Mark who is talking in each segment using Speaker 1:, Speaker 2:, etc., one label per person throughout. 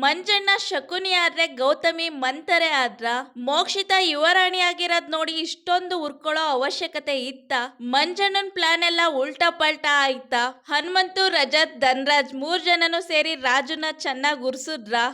Speaker 1: ಮಂಜಣ್ಣ ಶಕುನಿ ಆದ್ರೆ ಗೌತಮಿ ಮಂತರೆ ಆದ್ರ ಮೋಕ್ಷಿತ ಯುವರಾಣಿ ಆಗಿರೋದ್ ನೋಡಿ ಇಷ್ಟೊಂದು ಉರ್ಕೊಳ್ಳೋ ಅವಶ್ಯಕತೆ ಇತ್ತ? ಮಂಜಣ್ಣನ್ ಪ್ಲಾನ್ ಎಲ್ಲ ಉಲ್ಟಾ ಪಲ್ಟಾ ಆಯ್ತಾ? ಹನುಮಂತು, ರಜತ್, ಧನ್ರಾಜ್ 3 ಜನನು ಸೇರಿ ರಾಜುನ ಚೆನ್ನಾಗಿ ಉರ್ಸುದ್ರಾ?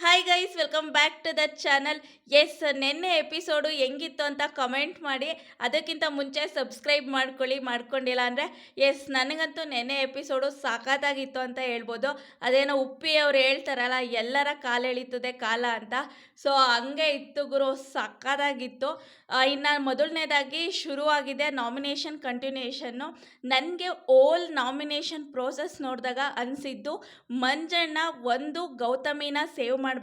Speaker 1: Hi guys, welcome back to the channel. Yes, ನಿನ್ನೆ ಎಪಿಸೋಡು ಹೆಂಗಿತ್ತು ಅಂತ ಕಮೆಂಟ್ ಮಾಡಿ. ಅದಕ್ಕಿಂತ ಮುಂಚೆ ಸಬ್ಸ್ಕ್ರೈಬ್ ಮಾಡ್ಕೊಂಡಿಲ್ಲ ಅಂದರೆ ಎಸ್, ನನಗಂತೂ ನೆನ್ನೆ ಎಪಿಸೋಡು ಸಾಕಾಗಿತ್ತು ಅಂತ ಹೇಳ್ಬೋದು. ಅದೇನೋ ಉಪ್ಪಿ ಅವ್ರು ಹೇಳ್ತಾರಲ್ಲ, ಎಲ್ಲರ ಕಾಲೆಳಿತದೆ ಕಾಲ ಅಂತ. ಸೊ ಹಂಗೆ ಇತ್ತು ಗುರು, ಸಕ್ಕತ್ತಾಗಿತ್ತು. ಇನ್ನು ಮೊದಲನೇದಾಗಿ ಶುರುವಾಗಿದೆ ನಾಮಿನೇಷನ್ ಕಂಟಿನ್ಯೂಷನ್ನು. ನನಗೆ ಓಲ್ ನಾಮಿನೇಷನ್ ಪ್ರೋಸೆಸ್ ನೋಡಿದಾಗ ಅನಿಸಿದ್ದು, ಮಂಜಣ್ಣ ಒಂದು ಗೌತಮಿನ ಸೇವ್ ಮಾಡಬೇಕು.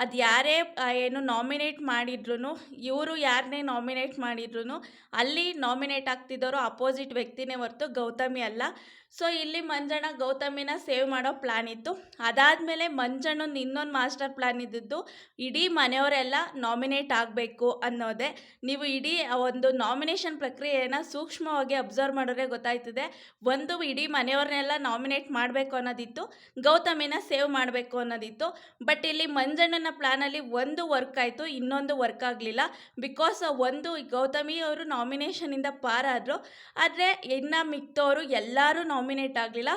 Speaker 1: ಅದು ಯಾರೇ ಏನು ನಾಮಿನೇಟ್ ಮಾಡಿದ್ರು, ಇವರು ಯಾರನ್ನೇ ನಾಮಿನೇಟ್ ಮಾಡಿದ್ರು ಅಲ್ಲಿ ನಾಮಿನೇಟ್ ಆಗ್ತಿದ್ದವರು ಅಪೋಸಿಟ್ ವ್ಯಕ್ತಿನೇ ಹೊರತು ಗೌತಮಿ ಅಲ್ಲ. ಸೊ ಇಲ್ಲಿ ಮಂಜಣ್ಣ ಗೌತಮಿನ ಸೇವ್ ಮಾಡೋ ಪ್ಲ್ಯಾನ್ ಇತ್ತು. ಅದಾದಮೇಲೆ ಮಂಜಣ್ಣನ ಇನ್ನೊಂದು ಮಾಸ್ಟರ್ ಪ್ಲ್ಯಾನ್ ಇದ್ದಿದ್ದು, ಇಡೀ ಮನೆಯವರೆಲ್ಲ ನಾಮಿನೇಟ್ ಆಗಬೇಕು ಅನ್ನೋದೇ. ನೀವು ಇಡೀ ಒಂದು ನಾಮಿನೇಷನ್ ಪ್ರಕ್ರಿಯೆಯನ್ನು ಸೂಕ್ಷ್ಮವಾಗಿ ಅಬ್ಸರ್ವ್ ಮಾಡಿದ್ರೆ ಗೊತ್ತಾಯ್ತದೆ. ಒಂದು ಇಡೀ ಮನೆಯವ್ರನ್ನೆಲ್ಲ ನಾಮಿನೇಟ್ ಮಾಡಬೇಕು ಅನ್ನೋದಿತ್ತು, ಗೌತಮಿನ ಸೇವ್ ಮಾಡಬೇಕು ಅನ್ನೋದಿತ್ತು. ಬಟ್ ಇಲ್ಲಿ ಮಂಜಣ್ಣನ ಪ್ಲ್ಯಾನಲ್ಲಿ ಒಂದು ವರ್ಕ್ ಆಯಿತು, ಇನ್ನೊಂದು ವರ್ಕ್ ಆಗಲಿಲ್ಲ. ಬಿಕಾಸ್ ಒಂದು ಗೌತಮಿ ಅವರು ನಾಮಿನೇಷನಿಂದ ಪಾರಾದರು, ಆದರೆ ಇನ್ನು ಮಿಕ್ತವರು ಎಲ್ಲರೂ ನಾಮಿನೇಟ್ ಆಗಲಿಲ್ಲ.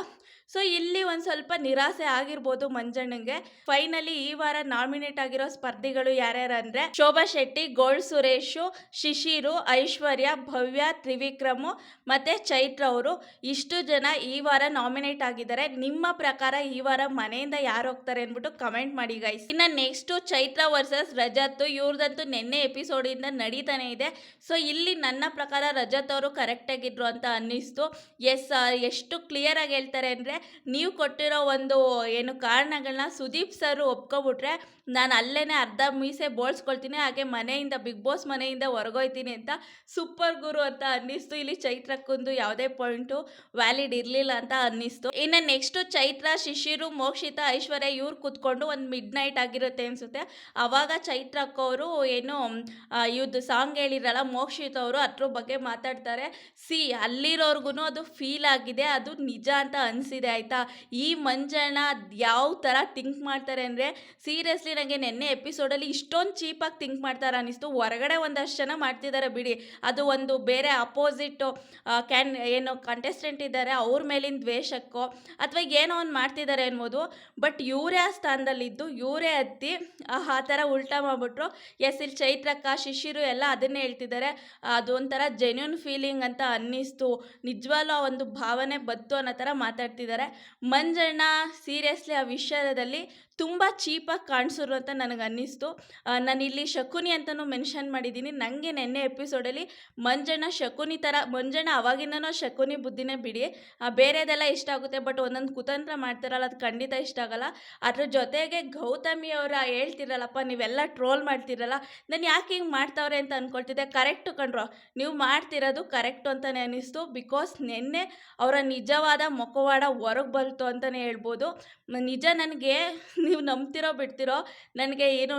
Speaker 1: ಸೊ ಇಲ್ಲಿ ಒಂದು ಸ್ವಲ್ಪ ನಿರಾಸೆ ಆಗಿರ್ಬೋದು ಮಂಜಣ್ಣಂಗೆ. ಫೈನಲಿ ಈ ವಾರ ನಾಮಿನೇಟ್ ಆಗಿರೋ ಸ್ಪರ್ಧಿಗಳು ಯಾರ್ಯಾರು ಅಂದರೆ, ಶೋಭಾ ಶೆಟ್ಟಿ, ಗೋಲ್ಡ್ ಸುರೇಶು, ಶಿಶಿರು, ಐಶ್ವರ್ಯ, ಭವ್ಯ, ತ್ರಿವಿಕ್ರಮು ಮತ್ತು ಚೈತ್ರ ಅವರು. ಇಷ್ಟು ಜನ ಈ ವಾರ ನಾಮಿನೇಟ್ ಆಗಿದ್ದಾರೆ. ನಿಮ್ಮ ಪ್ರಕಾರ ಈ ವಾರ ಮನೆಯಿಂದ ಯಾರು ಹೋಗ್ತಾರೆ ಅಂದ್ಬಿಟ್ಟು ಕಮೆಂಟ್ ಮಾಡಿ ಗೈಸ್. ಇನ್ನು ನೆಕ್ಸ್ಟು ಚೈತ್ರ ವರ್ಸಸ್ ರಜತ್. ಇವ್ರದಂತೂ ನಿನ್ನೆ ಎಪಿಸೋಡಿಂದ ನಡೀತಾನೆ ಇದೆ. ಸೊ ಇಲ್ಲಿ ನನ್ನ ಪ್ರಕಾರ ರಜತ್ ಅವರು ಕರೆಕ್ಟಾಗಿದ್ರು ಅಂತ ಅನ್ನಿಸ್ತು. ಎಸ್, ಎಷ್ಟು ಕ್ಲಿಯರ್ ಆಗಿ ಹೇಳ್ತಾರೆ ಅಂದರೆ, ನೀವು ಕೊಟ್ಟಿರೋ ಒಂದು ಏನು ಕಾರಣಗಳನ್ನ ಸುದೀಪ್ ಸರ್ ಒಪ್ಕೊಬಿಟ್ರೆ ನಾನು ಅಲ್ಲೇ ಅರ್ಧ ಮೀಸೆ ಬೋಳ್ಸ್ಕೊಳ್ತೀನಿ, ಹಾಗೆ ಮನೆಯಿಂದ ಬಿಗ್ ಬಾಸ್ ಮನೆಯಿಂದ ಹೊರಗೋಯ್ತೀನಿ ಅಂತ. ಸೂಪರ್ ಗುರು ಅಂತ ಅನ್ನಿಸ್ತು. ಇಲ್ಲಿ ಚೈತ್ರಕ್ಕೊಂದು ಯಾವುದೇ ಪಾಯಿಂಟು ವ್ಯಾಲಿಡ್ ಇರಲಿಲ್ಲ ಅಂತ ಅನ್ನಿಸ್ತು. ಇನ್ನು ನೆಕ್ಸ್ಟು ಚೈತ್ರ, ಶಿಶಿರು, ಮೋಕ್ಷಿತ, ಐಶ್ವರ್ಯ ಇವ್ರು ಕೂತ್ಕೊಂಡು ಒಂದು ಮಿಡ್ ನೈಟ್ ಆಗಿರುತ್ತೆ ಅನಿಸುತ್ತೆ. ಆವಾಗ ಚೈತ್ರಕ್ಕವರು ಏನು ಇವ್ದು ಸಾಂಗ್ ಹೇಳಿರಲ್ಲ ಮೋಕ್ಷಿತ ಅವರು, ಅದ್ರ ಬಗ್ಗೆ ಮಾತಾಡ್ತಾರೆ. ಅಲ್ಲಿರೋರ್ಗು ಅದು ಫೀಲ್ ಆಗಿದೆ, ಅದು ನಿಜ ಅಂತ ಅನಿಸಿದೆ ಆಯಿತಾ. ಈ ಮಂಜಣ್ಣ ಯಾವ ಥರ ಥಿಂಕ್ ಮಾಡ್ತಾರೆ ಅಂದರೆ, ಸೀರಿಯಸ್ಲಿ ನನಗೆ ನಿನ್ನೆ ಎಪಿಸೋಡಲ್ಲಿ ಇಷ್ಟೊಂದು ಚೀಪಾಗಿ ಥಿಂಕ್ ಮಾಡ್ತಾರೆ ಅನ್ನಿಸ್ತು. ಹೊರಗಡೆ ಒಂದಷ್ಟು ಜನ ಮಾಡ್ತಿದ್ದಾರೆ ಬಿಡಿ, ಅದು ಒಂದು ಬೇರೆ ಅಪೋಸಿಟ್ಟು ಏನು ಕಂಟೆಸ್ಟೆಂಟ್ ಇದ್ದಾರೆ ಅವ್ರ ಮೇಲಿನ ದ್ವೇಷಕ್ಕೋ ಅಥವಾ ಏನೋ ಒಂದು ಮಾಡ್ತಿದ್ದಾರೆ ಅನ್ಬೋದು. ಬಟ್ ಇವರೇ ಆ ಸ್ಥಾನದಲ್ಲಿದ್ದು ಇವರೇ ಹತ್ತಿ ಆ ಥರ ಉಲ್ಟಾ ಮಾಡಿಬಿಟ್ರು. ಎಸ್, ಇಲ್ಲಿ ಚೈತ್ರಕ್ಕ, ಶಿಶಿರು ಎಲ್ಲ ಅದನ್ನೇ ಹೇಳ್ತಿದ್ದಾರೆ. ಅದೊಂಥರ ಜೆನ್ಯೂನ್ ಫೀಲಿಂಗ್ ಅಂತ ಅನ್ನಿಸ್ತು. ನಿಜವಾಗ್ಲೂ ಆ ಒಂದು ಭಾವನೆ ಬತ್ತು ಅನ್ನೋ ಥರ ಮಾತಾಡ್ತಿದ್ದಾರೆ. ಮಂಜಣ್ಣ ಸೀರಿಯಸ್ಲಿ ಆ ವಿಷಯದಲ್ಲಿ ತುಂಬ ಚೀಪಾಗಿ ಕಾಣಿಸಿರು ಅಂತ ನನಗೆ ಅನ್ನಿಸ್ತು. ನಾನಿಲ್ಲಿ ಶಕುನಿ ಅಂತಲೂ ಮೆನ್ಷನ್ ಮಾಡಿದ್ದೀನಿ. ನನಗೆ ನೆನ್ನೆ ಎಪಿಸೋಡಲ್ಲಿ ಮಂಜಣ್ಣ ಶಕುನಿ ಥರ, ಮಂಜಣ್ಣ ಅವಾಗಿಂದನೂ ಶಕುನಿ ಬುದ್ಧಿನೇ ಬಿಡಿ, ಬೇರೆದೆಲ್ಲ ಇಷ್ಟ ಆಗುತ್ತೆ. ಬಟ್ ಒಂದೊಂದು ಕುತಂತ್ರ ಮಾಡ್ತಾರಲ್ಲ, ಅದು ಖಂಡಿತ ಇಷ್ಟ ಆಗಲ್ಲ. ಅದ್ರ ಜೊತೆಗೆ ಗೌತಮಿ ಅವರ ಹೇಳ್ತಿರಲ್ಲಪ್ಪ, ನೀವೆಲ್ಲ ಟ್ರೋಲ್ ಮಾಡ್ತಿರಲ್ಲ, ನಾನು ಯಾಕೆ ಹಿಂಗೆ ಮಾಡ್ತಾವ್ರೆ ಅಂತ ಅಂದ್ಕೊಳ್ತಿದ್ದೆ. ಕರೆಕ್ಟು ಕಣ್ರೋ, ನೀವು ಮಾಡ್ತಿರೋದು ಕರೆಕ್ಟು ಅಂತಲೇ ಅನ್ನಿಸ್ತು. ಬಿಕಾಸ್ ನಿನ್ನೆ ಅವರ ನಿಜವಾದ ಮುಖವಾಡ ಹೊರಗೆ ಬಂತು ಅಂತಲೇ ಹೇಳ್ಬೋದು. ನಿಜ, ನನಗೆ ನೀವು ನಂಬ್ತಿರೋ ಬಿಡ್ತಿರೋ, ನನಗೆ ಏನು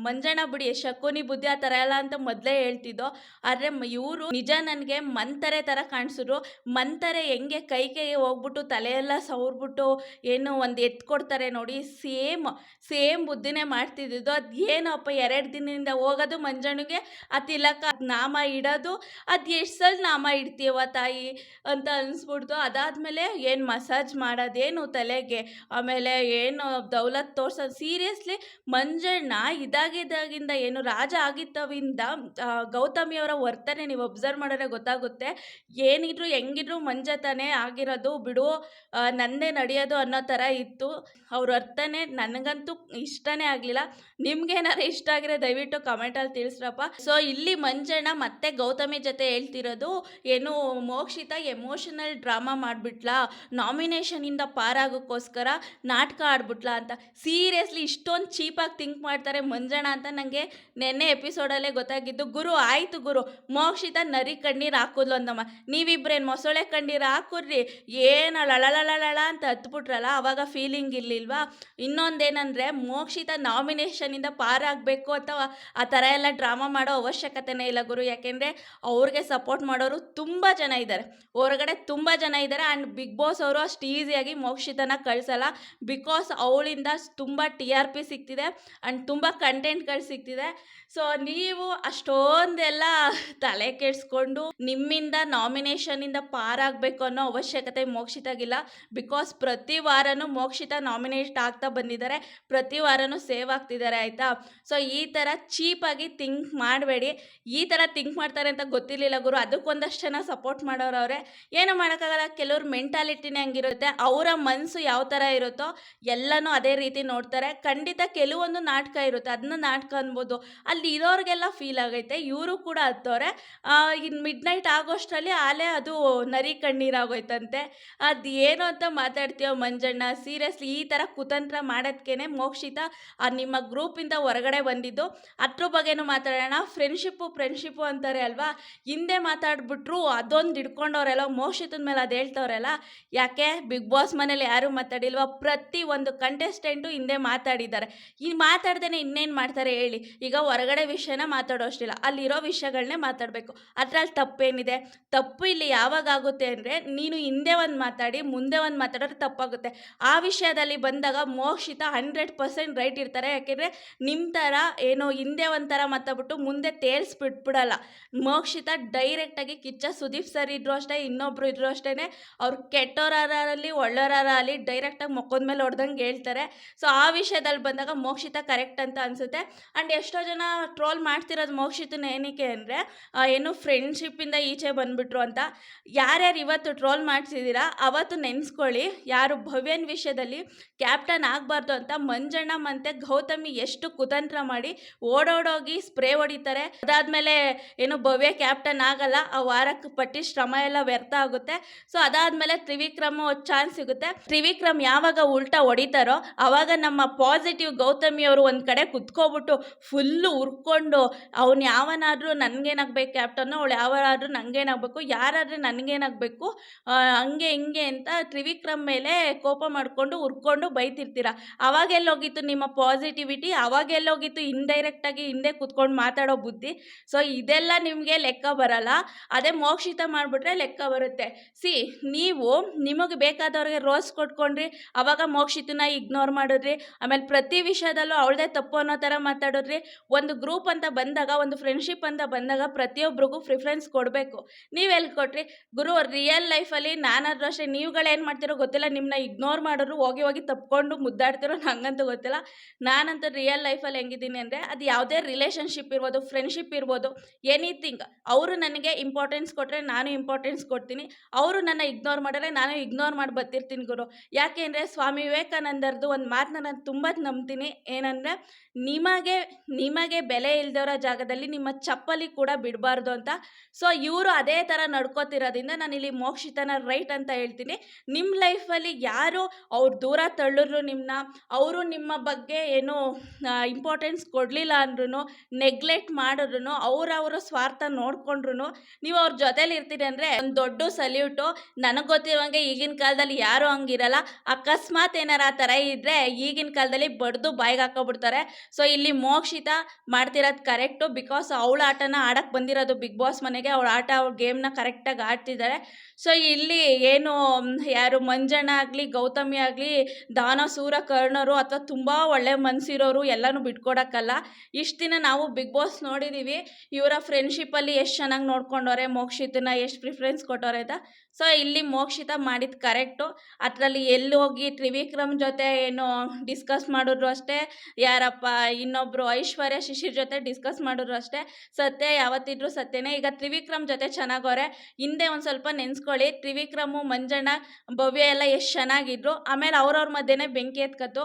Speaker 1: ಮಂಜಣ್ಣ ಬಿಡಿ ಶಕುನಿ ಬುದ್ಧಿ ಆ ಥರ ಎಲ್ಲ ಅಂತ ಮೊದಲೇ ಹೇಳ್ತಿದ್ದೋ. ಆದರೆ ಇವರು ನಿಜ ನನಗೆ ಮಂತರೆ ಥರ ಕಾಣಿಸಿದ್ರು. ಮಂತರೆ ಹೆಂಗೆ ಕೈಗೆ ಹೋಗ್ಬಿಟ್ಟು ತಲೆಯೆಲ್ಲ ಸವರ್ಬಿಟ್ಟು ಏನು ಒಂದು ಎತ್ಕೊಡ್ತಾರೆ ನೋಡಿ, ಸೇಮ್ ಬುದ್ಧಿನೇ ಮಾಡ್ತಿದ್ದು. ಅದು ಏನಪ್ಪ 2 ದಿನದಿಂದ ಹೋಗೋದು ಮಂಜಣ್ಣಿಗೆ ಆ ತಿಲಕ ನಾಮ ಇಡೋದು, ಅದು ಎಷ್ಟು ಸಲ ನಾಮ ಇಡ್ತೀವ ತಾಯಿ ಅಂತ ಅನಿಸ್ಬಿಡ್ತು. ಅದಾದಮೇಲೆ ಏನು ಮಸಾಜ್ ಮಾಡೋದೇನು ತಲೆಗೆ, ಆಮೇಲೆ ಏನು ದೌಲತ್ ತೋರ್ಸೋದು. ಸೀರಿಯಸ್ಲಿ ಮಂಜಣ್ಣ ಇದಾಗಿದ್ದಾಗಿಂದ ಏನು ರಾಜ ಆಗಿದ್ದವಿಂದ ಗೌತಮಿಯವರ ವರ್ತನೆ ನೀವು ಅಬ್ಸರ್ವ್ ಮಾಡಿದ್ರೆ ಗೊತ್ತಾಗುತ್ತೆ. ಏನಿದ್ರು ಹೆಂಗಿದ್ರು ಮಂಜತಾನೆ ಆಗಿರೋದು ಬಿಡು, ನಂದೇ ನಡೆಯೋದು ಅನ್ನೋ ಥರ ಇತ್ತು ಅವ್ರ ವರ್ತನೆ. ನನಗಂತೂ ಇಷ್ಟನೇ ಆಗಲಿಲ್ಲ. ನಿಮ್ಗೇನಾರು ಇಷ್ಟ ಆಗಿರೋ ದಯವಿಟ್ಟು ಕಮೆಂಟಲ್ಲಿ ತಿಳಿಸ್ರಪ್ಪ. ಸೊ ಇಲ್ಲಿ ಮಂಜಣ್ಣ ಮತ್ತೆ ಗೌತಮಿ ಜೊತೆ ಹೇಳ್ತಿರೋದು ಏನು, ಮೋಕ್ಷಿತ ಎಮೋಷನಲ್ ಡ್ರಾಮಾ ಮಾಡಿಬಿಟ್ಲಾ, ನಾಮಿನೇಷನಿಂದ ಪಾರಾಗೋಕ್ಕೋಸ್ಕರ ನಾಟಕ ಆಡ್ಬಿಟ್ಲಾ ಅಂತ. ಸೀರಿಯಸ್ಲಿ ಇಷ್ಟೊಂದು ಚೀಪಾಗಿ ಥಿಂಕ್ ಮಾಡ್ತಾರೆ ಮಂಜಣ್ಣ ಅಂತ ನನಗೆ ನೆನ್ನೆ ಎಪಿಸೋಡಲ್ಲೇ ಗೊತ್ತಾಗಿದ್ದು. ಗುರು ಆಯಿತು ಗುರು, ಮೋಕ್ಷಿತ ನರಿ ಕಣ್ಣೀರು ಹಾಕಿದ್ಲು ಅಂತಮ್ಮ, ನೀವಿಬ್ರೇನು ಮೊಸಳೆ ಕಣ್ಣೀರು ಹಾಕುರ್ರಿ, ಏನು ಲಳಲಳಳ ಅಂತ ಹತ್ಬಿಟ್ರಲ್ಲ, ಅವಾಗ ಫೀಲಿಂಗ್ ಇರಲಿಲ್ವಾ? ಇನ್ನೊಂದೇನೆಂದರೆ ಮೋಕ್ಷಿತ ನಾಮಿನೇಷನಿಂದ ಪಾರಾಗಬೇಕು ಅಥವಾ ಆ ಥರ ಎಲ್ಲ ಡ್ರಾಮಾ ಮಾಡೋ ಅವಶ್ಯಕತೆನೇ ಇಲ್ಲ ಗುರು. ಯಾಕೆಂದರೆ ಅವ್ರಿಗೆ ಸಪೋರ್ಟ್ ಮಾಡೋರು ತುಂಬ ಜನ ಇದ್ದಾರೆ, ಹೊರಗಡೆ ತುಂಬ ಜನ ಇದ್ದಾರೆ. ಆ್ಯಂಡ್ ಬಿಗ್ ಬಾಸ್ ಅವರು ಅಷ್ಟು ಈಸಿಯಾಗಿ ಮೋಕ್ಷಿತನ ಕಳಿಸಲ್ಲ. ಬಿಕಾಸ್ ಅವಳಿಂದ ತುಂಬ TRP ಸಿಗ್ತಿದೆ ಆ್ಯಂಡ್ ತುಂಬ ಕಂಟೆಂಟ್ಗಳು ಸಿಗ್ತಿದೆ. ಸೊ ನೀವು ಅಷ್ಟೊಂದೆಲ್ಲ ತಲೆ ಕೆಡಿಸ್ಕೊಂಡು ನಿಮ್ಮಿಂದ ನಾಮಿನೇಷನಿಂದ ಪಾರಾಗಬೇಕು ಅನ್ನೋ ಅವಶ್ಯಕತೆ ಮೋಕ್ಷಿತಾಗಿಲ್ಲ. ಬಿಕಾಸ್ ಪ್ರತಿ ವಾರನೂ ಮೋಕ್ಷಿತ ನಾಮಿನೇಟ್ ಆಗ್ತಾ ಬಂದಿದ್ದಾರೆ, ಪ್ರತಿ ವಾರನೂ ಸೇವ್ ಆಗ್ತಿದ್ದಾರೆ, ಆಯಿತಾ? ಸೊ ಈ ಥರ ಚೀಪಾಗಿ ಥಿಂಕ್ ಮಾಡಬೇಡಿ. ಈ ಥರ ಥಿಂಕ್ ಮಾಡ್ತಾರೆ ಅಂತ ಗೊತ್ತಿರಲಿಲ್ಲ ಗುರು. ಅದಕ್ಕೊಂದಷ್ಟು ಜನ ಸಪೋರ್ಟ್ ಮಾಡೋರವ್ರೆ. ಏನು ಮಾಡೋಕ್ಕಾಗಲ್ಲ, ಕೆಲವ್ರ ಮೆಂಟಾಲಿಟಿನೇ ಹಂಗಿರುತ್ತೆ, ಅವರ ಮನಸ್ಸು ಯಾವ ಥರ ಇರುತ್ತೋ ಎಲ್ಲನೂ ಅದೇ ರೀತಿ ನೋಡ್ತಾರೆ. ಖಂಡಿತ ಕೆಲವೊಂದು ನಾಟಕ ಇರುತ್ತೆ, ಅದನ್ನ ನಾಟಕ ಅನ್ಬೋದು, ಅಲ್ಲಿ ಇರೋರಿಗೆಲ್ಲ ಫೀಲ್ ಆಗೈತೆ, ಇವರು ಕೂಡ ಹತ್ತವ್ರೆ. ಇನ್ನು ಮಿಡ್ ನೈಟ್ ಆಗೋಷ್ಟರಲ್ಲಿ ಆಲೇ ಅದು ನರಿ ಕಣ್ಣೀರಾಗೋಯ್ತಂತೆ. ಅದು ಏನು ಅಂತ ಮಾತಾಡ್ತೀಯೋ ಮಂಜಣ್ಣ, ಸೀರಿಯಸ್ಲಿ ಈ ಥರ ಕುತಂತ್ರ ಮಾಡೋದಕ್ಕೇ ಮೋಕ್ಷಿತ ನಿಮ್ಮ ಗ್ರೂಪಿಂದ ಹೊರಗಡೆ ಬಂದಿದ್ದು. ಅದ್ರ ಬಗ್ಗೆನೂ ಮಾತಾಡೋಣ. ಫ್ರೆಂಡ್ಶಿಪ್ಪು ಅಂತಾರೆ ಅಲ್ವಾ, ಹಿಂದೆ ಮಾತಾಡ್ಬಿಟ್ರು ಅದೊಂದು ಹಿಡ್ಕೊಂಡವ್ರೆಲ್ಲ ಮೋಕ್ಷಿತದ ಮೇಲೆ ಅದು ಹೇಳ್ತವ್ರಲ್ಲ. ಯಾಕೆ ಬಿಗ್ ಬಾಸ್ ಮನೇಲಿ ಯಾರೂ ಮಾತಾಡಿಲ್ವಾ? ಪ್ರತಿ ಒಂದು ಕಂಟೆಸ್ಟೆಂಟು ಹಿಂದೆ ಮಾತಾಡಿದ್ದಾರೆ. ಈ ಮಾತಾಡ್ದೇನೆ ಇನ್ನೇನು ಮಾಡ್ತಾರೆ ಹೇಳಿ? ಈಗ ಹೊರಗಡೆ ವಿಷಯನ ಮಾತಾಡೋ ಅಷ್ಟಿಲ್ಲ, ಅಲ್ಲಿರೋ ವಿಷಯಗಳನ್ನೇ ಮಾತಾಡಬೇಕು. ಅದರಲ್ಲಿ ತಪ್ಪೇನಿದೆ? ತಪ್ಪು ಇಲ್ಲಿ ಯಾವಾಗ ಆಗುತ್ತೆ ಅಂದರೆ, ನೀನು ಹಿಂದೆ ಒಂದು ಮಾತಾಡಿ ಮುಂದೆ ಒಂದು ಮಾತಾಡಿದ್ರೆ ತಪ್ಪಾಗುತ್ತೆ. ಆ ವಿಷಯದಲ್ಲಿ ಬಂದಾಗ ಮೋಕ್ಷಿತ 100% ರೈಟ್ ಇರ್ತಾರೆ. ಯಾಕೆಂದರೆ ನಿಮ್ಮ ಥರ ಏನೋ ಹಿಂದೆ ಒಂಥರ ಮಾತಾಡ್ಬಿಟ್ಟು ಮುಂದೆ ತೇಲ್ಸ್ಬಿಟ್ಬಿಡಲ್ಲ. ಮೋಕ್ಷಿತ ಡೈರೆಕ್ಟಾಗಿ ಕಿಚ್ಚ ಸುದೀಪ್ ಸರ್ ಇದ್ರು ಅಷ್ಟೇ, ಇನ್ನೊಬ್ರು ಇದ್ರು ಅಷ್ಟೇ, ಅವ್ರು ಕೆಟ್ಟೋರಾಗಲಿ ಒಳ್ಳೆಯವರಾಗಲಿ ಡೈರೆಕ್ಟಾಗಿ ಮುಖದ ಮೇಲೆ ಹೊಡೆದಂಗೆ ಹೇಳ್ತಾರೆ. ಸೊ ಆ ವಿಷಯದಲ್ಲಿ ಬಂದಾಗ ಮೋಕ್ಷಿತ ಕರೆಕ್ಟ್ ಅಂತ ಅನಿಸುತ್ತೆ. ಆ್ಯಂಡ್ ಎಷ್ಟೋ ಜನ ಟ್ರೋಲ್ ಮಾಡ್ತಿರೋದು ಮೋಕ್ಷಿತನ ಏನಕ್ಕೆ ಅಂದರೆ, ಏನು ಫ್ರೆಂಡ್ಶಿಪ್ಪಿಂದ ಈಚೆ ಬಂದುಬಿಟ್ರು ಅಂತ. ಯಾರ್ಯಾರು ಇವತ್ತು ಟ್ರೋಲ್ ಮಾಡ್ತಿದ್ದೀರಾ ಅವತ್ತು ನೆನೆಸ್ಕೊಳ್ಳಿ, ಯಾರು ಭವ್ಯನ ವಿಷಯದಲ್ಲಿ ಕ್ಯಾಪ್ಟನ್ ಆಗಬಾರ್ದು ಅಂತ ಮಂಜಣ್ಣ ಮತ್ತು ಗೌತಮಿ ಎಷ್ಟು ಕುತಂತ್ರ ಮಾಡಿ ಓಡೋಡೋಗಿ ಸ್ಪ್ರೇ ಹೊಡಿತಾರೆ. ಅದಾದಮೇಲೆ ಏನು ಭವ್ಯ ಕ್ಯಾಪ್ಟನ್ ಆಗಲ್ಲ, ಆ ವಾರಕ್ಕೆ ಪಟ್ಟಿ ಶ್ರಮ ಎಲ್ಲ ವ್ಯರ್ಥ ಆಗುತ್ತೆ. ಸೊ ಅದಾದಮೇಲೆ ತ್ರಿವಿಕ್ರಮ್ ಚಾನ್ಸ್ ಸಿಗುತ್ತೆ. ತ್ರಿವಿಕ್ರಮ್ ಯಾವಾಗ ಉಲ್ಟಾ ಹೊಡಿತಾರೋ ಆವಾಗ ನಮ್ಮ ಪಾಸಿಟಿವ್ ಗೌತಮಿಯವರು ಒಂದು ಕಡೆ ಕುತ್ಕೊಬಿಟ್ಟು ಫುಲ್ಲು ಉರ್ಕೊಂಡು, ಅವ್ನು ಯಾವನಾದರೂ ನನಗೇನಾಗಬೇಕು ಕ್ಯಾಪ್ಟನ್ನು, ಅವಳು ಯಾವಾದ್ರೂ ನನಗೇನಾಗಬೇಕು, ಯಾರಾದರೆ ನನಗೇನಾಗಬೇಕು, ಹಂಗೆ ಹಿಂಗೆ ಅಂತ ತ್ರಿವಿಕ್ರಮ್ ಮೇಲೆ ಕೋಪ ಮಾಡಿಕೊಂಡು ಉರ್ಕೊಂಡು ಬೈತಿರ್ತೀರ. ಅವಾಗೆಲ್ಲೋಗಿತ್ತು ನಿಮ್ಮ ಪಾಸಿಟಿವಿಟಿ? ಅವಾಗೆಲ್ಲೋಗಿತ್ತು ಇಂಡೈರೆಕ್ಟಾಗಿ ಹಿಂದೆ ಕುತ್ಕೊಂಡು ಮಾತಾಡೋ ಬುದ್ಧಿ? ಸೊ ಇದೆಲ್ಲ ನಿಮಗೆ ಲೆಕ್ಕ ಬರಲ್ಲ. ಅದೇ ಮೋಕ್ಷಿತ ಮಾಡಿಬಿಟ್ರೆ ಲೆಕ್ಕ ಬರುತ್ತೆ. ನೀವು ನಿಮಗೆ ಬೇಕಾದವ್ರಿಗೆ ರೋಸ್ ಕೊಟ್ಕೊಂಡ್ರಿ, ಅವಾಗ ಮೋಕ್ಷಿತನ ಇಗ್ನೋರ್ ಮಾಡಿದ್ರಿ. ಆಮೇಲೆ ಪ್ರತಿ ವಿಷಯದಲ್ಲೂ ಅವಳದೇ ತಪ್ಪು ಅನ್ನೋ ಥರ ಮಾತಾಡಿದ್ರಿ. ಒಂದು ಗ್ರೂಪ್ ಅಂತ ಬಂದಾಗ, ಒಂದು ಫ್ರೆಂಡ್ಶಿಪ್ ಅಂತ ಬಂದಾಗ ಪ್ರತಿಯೊಬ್ಬರಿಗೂ ಪ್ರಿಫರೆನ್ಸ್ ಕೊಡಬೇಕು. ನೀವೆಲ್ಲಿ ಕೊಟ್ರಿ ಗುರು? ರಿಯಲ್ ಲೈಫಲ್ಲಿ ನಾನಾದ್ರೂ ಅಷ್ಟೇ, ನೀವುಗಳೇನು ಮಾಡ್ತಿರೋ ಗೊತ್ತಿಲ್ಲ, ನಿಮ್ಮನ್ನ ಇಗ್ನೋರ್ ಮಾಡೋರು ಹೋಗಿ ಹೋಗಿ ತಪ್ಕೊಂಡು ಮುದ್ದಾಡ್ತಿರೋ ನಂಗಂತೂ ಗೊತ್ತಿಲ್ಲ. ನಾನಂತೂ ರಿಯಲ್ ಲೈಫಲ್ಲಿ ಹೆಂಗಿದ್ದೀನಿ ಅಂದರೆ, ಅದು ಯಾವುದೇ ರಿಲೇಷನ್ಶಿಪ್ ಇರ್ಬೋದು, ಫ್ರೆಂಡ್ಶಿಪ್ ಇರ್ಬೋದು, ಎನಿಥಿಂಗ್, ಅವರು ನನಗೆ ಇಂಪಾರ್ಟೆನ್ಸ್ ಕೊಟ್ಟರೆ ನಾನು ಇಂಪಾರ್ಟೆನ್ಸ್ ಕೊಡ್ತೀನಿ, ಅವರು ನನ್ನ ಇಗ್ನೋರ್ ಮಾಡಿದ್ರೆ ನಾನು ಇಗ್ನೋರ್ ಮಾಡಿ ಬರ್ತಿರ್ತೀನಿ ಗುರು. ಯಾಕೆ ಅಂದರೆ ಸ್ವಾಮಿ ವಿವೇಕಾನಂದರದು ಒಂದು ಮಾತನ್ನ ನಾನು ತುಂಬ ನಂಬ್ತೀನಿ, ಏನಂದರೆ ನಿಮಗೆ ಬೆಲೆ ಇಲ್ದವರ ಜಾಗದಲ್ಲಿ ನಿಮ್ಮ ಚಪ್ಪಲಿ ಕೂಡ ಬಿಡಬಾರ್ದು ಅಂತ. ಸೊ ಇವರು ಅದೇ ಥರ ನಡ್ಕೋತಿರೋದ್ರಿಂದ ನಾನಿಲ್ಲಿ ಮೋಕ್ಷಿತನ ರೈಟ್ ಅಂತ ಹೇಳ್ತೀನಿ. ನಿಮ್ಮ ಲೈಫಲ್ಲಿ ಯಾರು ಅವ್ರು ದೂರ ತಳ್ಳಿದ್ರು ನಿಮ್ಮನ್ನ, ಅವರು ನಿಮ್ಮ ಬಗ್ಗೆ ಏನೋ ಇಂಪಾರ್ಟೆನ್ಸ್ ಕೊಡಲಿಲ್ಲ ಅಂದ್ರೂ, ನೆಗ್ಲೆಕ್ಟ್ ಮಾಡಿದ್ರು, ಅವರವರ ಸ್ವಾರ್ಥ ನೋಡಿಕೊಂಡ್ರು ನೀವು ಅವ್ರ ಜೊತೇಲಿ ಇರ್ತೀರಿ ಅಂದರೆ ಒಂದು ದೊಡ್ಡ ಸಲ್ಯೂಟು. ನನಗೆ ಗೊತ್ತಿರೋಂಗೆ ಈಗಿನ ಕಾಲದಲ್ಲಿ ಯಾರೂ ಹಂಗಿರಲ್ಲ. ಅಕಸ್ಮಾತ್ ಏನಾರು ಆ ಥರ ಇದ್ದರೆ ಈಗಿನ ಕಾಲದಲ್ಲಿ ಬಡ್ದು ಬಾಯಿಗೆ ಹಾಕೋಬಿಡ್ತಾರೆ. ಸೊ ಇಲ್ಲಿ ಮೋಕ್ಷಿತ ಮಾಡ್ತಿರೋದು ಕರೆಕ್ಟು. ಬಿಕಾಸ್ ಅವಳ ಆಟನ ಆಡಕ್ಕೆ ಬಂದಿರೋದು ಬಿಗ್ ಬಾಸ್ ಮನೆಗೆ, ಅವಳ ಆಟ ಅವ್ಳ ಗೇಮ್ನ ಕರೆಕ್ಟಾಗಿ ಆಡ್ತಿದ್ದಾರೆ. ಸೊ ಇಲ್ಲಿ ಏನು ಯಾರು ಮಂಜಣ್ಣ ಆಗಲಿ ಗೌತಮಿ ಆಗಲಿ ದಾನಸೂರ ಕರ್ಣರು ಅಥವಾ ತುಂಬ ಒಳ್ಳೆ ಮನಸ್ಸಿರೋರು ಎಲ್ಲನೂ ಬಿಟ್ಕೊಡಕ್ಕಲ್ಲ. ಇಷ್ಟು ದಿನ ನಾವು ಬಿಗ್ ಬಾಸ್ ನೋಡಿದ್ದೀವಿ, ಇವರ ಫ್ರೆಂಡ್ಶಿಪ್ಪಲ್ಲಿ ಎಷ್ಟು ಚೆನ್ನಾಗಿ ನೋಡ್ಕೊಂಡವ್ರೆ, ಮೋಕ್ಷಿತನ ಎಷ್ಟು ಪ್ರಿಫರೆನ್ಸ್ ಕೊಟ್ಟವ್ರೆ ಅಂತ. ಸೊ ಇಲ್ಲಿ ಮೋಕ್ಷಿತ ಮಾಡಿದ್ದು ಕರೆಕ್ಟು. ಅದರಲ್ಲಿ ಎಲ್ಲಿ ಹೋಗಿ ತ್ರಿವಿಕ್ರಮ್ ಜೊತೆ ಏನು ಡಿಸ್ಕಸ್ ಮಾಡಿದ್ರು ಅಷ್ಟೇ, ಯಾರಪ್ಪ ಇನ್ನೊಬ್ಬರು ಐಶ್ವರ್ಯ ಶಿಶಿರ್ ಜೊತೆ ಡಿಸ್ಕಸ್ ಮಾಡಿದ್ರು ಅಷ್ಟೇ. ಸತ್ಯ ಯಾವತ್ತಿದ್ರು ಸತ್ಯನೇ. ಈಗ ತ್ರಿವಿಕ್ರಮ್ ಜೊತೆ ಚೆನ್ನಾಗವ್ರೆ. ಹಿಂದೆ ಒಂದು ಸ್ವಲ್ಪ ನೆನೆಸ್ಕೊಳ್ಳಿ, ತ್ರಿವಿಕ್ರಮು ಮಂಜಣ್ಣ ಭವ್ಯ ಎಲ್ಲ ಎಷ್ಟು ಚೆನ್ನಾಗಿದ್ರು. ಆಮೇಲೆ ಅವ್ರವ್ರ ಮಧ್ಯೆನೇ ಬೆಂಕಿ ಎತ್ಕತ್ತು.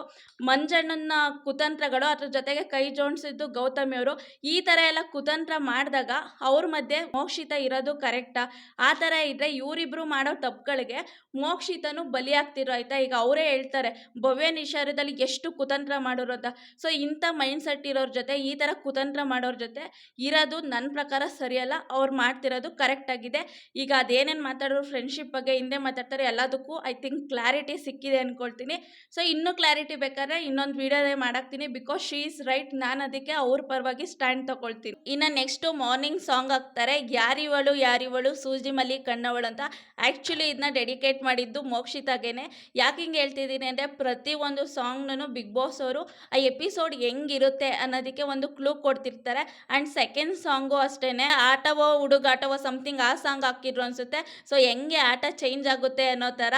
Speaker 1: ಮಂಜಣ್ಣನ ಕುತಂತ್ರಗಳು, ಅದ್ರ ಜೊತೆಗೆ ಕೈ ಜೋಡಿಸಿದ್ದು ಗೌತಮಿಯವರು. ಈ ಥರ ಎಲ್ಲ ಕುತಂತ್ರ ಮಾಡಿದಾಗ ಅವ್ರ ಮಧ್ಯೆ ಮೋಕ್ಷಿತ ಇರೋದು ಕರೆಕ್ಟಾ? ಆ ಥರ ಇದ್ದರೆ ಇವರಿಬ್ರು ಮಾಡೋ ತಪ್ಪುಗಳಿಗೆ ಮೋಕ್ಷಿತನು ಬಲಿಯಾಗ್ತಿರೋ, ಆಯಿತಾ? ಈಗ ಅವರೇ ಹೇಳ್ತಾರೆ, ಭವ್ಯ ನಿಶಾರದ ವಿಚಾರದಲ್ಲಿ ಎಷ್ಟು ಕುತಂತ್ರ ಮಾಡೋರು ಅಂತ. ಸೊ ಇಂಥ ಮೈಂಡ್ ಸೆಟ್ ಇರೋರ ಜೊತೆ ಈ ಥರ ಕುತಂತ್ರ ಮಾಡೋರ ಜೊತೆ ಇರೋದು ನನ್ನ ಪ್ರಕಾರ ಸರಿಯಲ್ಲ. ಅವ್ರು ಮಾಡ್ತಿರೋದು ಕರೆಕ್ಟ್ ಆಗಿದೆ. ಈಗ ಅದೇನೇನು ಮಾತಾಡೋರು ಫ್ರೆಂಡ್ಶಿಪ್ ಬಗ್ಗೆ ಹಿಂದೆ ಮಾತಾಡ್ತಾರೆ ಎಲ್ಲದಕ್ಕೂ ಐ ಥಿಂಕ್ ಕ್ಲಾರಿಟಿ ಸಿಕ್ಕಿದೆ ಅಂದ್ಕೊಳ್ತೀನಿ. ಸೊ ಇನ್ನೂ ಕ್ಲಾರಿಟಿ ಬೇಕಾದ್ರೆ ಇನ್ನೊಂದು ವಿಡಿಯೋದೇ ಮಾಡಾಕ್ತೀನಿ. Because she is right. ನಾನು ಅದಕ್ಕೆ ಅವ್ರ ಪರವಾಗಿ ಸ್ಟ್ಯಾಂಡ್ ತಗೊಳ್ತೀನಿ. ಇನ್ನು ನೆಕ್ಸ್ಟು ಮಾರ್ನಿಂಗ್ ಸಾಂಗ್ ಹಾಕ್ತಾರೆ, ಯಾರಿವಳು ಸೂಜಿ ಮಲ್ಲಿ ಕಣ್ಣವಳು ಅಂತ. ಆ್ಯಕ್ಚುಲಿ ಇದನ್ನ ಡೆಡಿಕೇಟ್ ಮಾಡಿದ್ದು ಮೋಕ್ಷಿತಾಗೇನೆ. ಯಾಕೆ ಹಿಂಗೆ ಹೇಳ್ತಿದ್ದೀನಿ ಅಂದರೆ ಪ್ರತಿಯೊಂದು ಸಾಂಗ್ನೂ ಬಿಗ್ ಬಾಸ್ ಅವರು ಆ ಎಪಿಸೋಡ್ ಹೆಂಗಿರುತ್ತೆ ಅನ್ನೋದಕ್ಕೆ ಒಂದು ಕ್ಲೂ ಕೊಡ್ತಿರ್ತಾರೆ. ಆ್ಯಂಡ್ ಸೆಕೆಂಡ್ ಸಾಂಗು ಅಷ್ಟೇ, ಆಟವೋ ಹುಡುಗಾಟವೋ ಸಮಥಿಂಗ್ ಆ ಸಾಂಗ್ ಹಾಕಿದ್ರು ಅನಿಸುತ್ತೆ. ಸೊ ಹೆಂಗೆ ಆಟ ಚೇಂಜ್ ಆಗುತ್ತೆ ಅನ್ನೋ ಥರ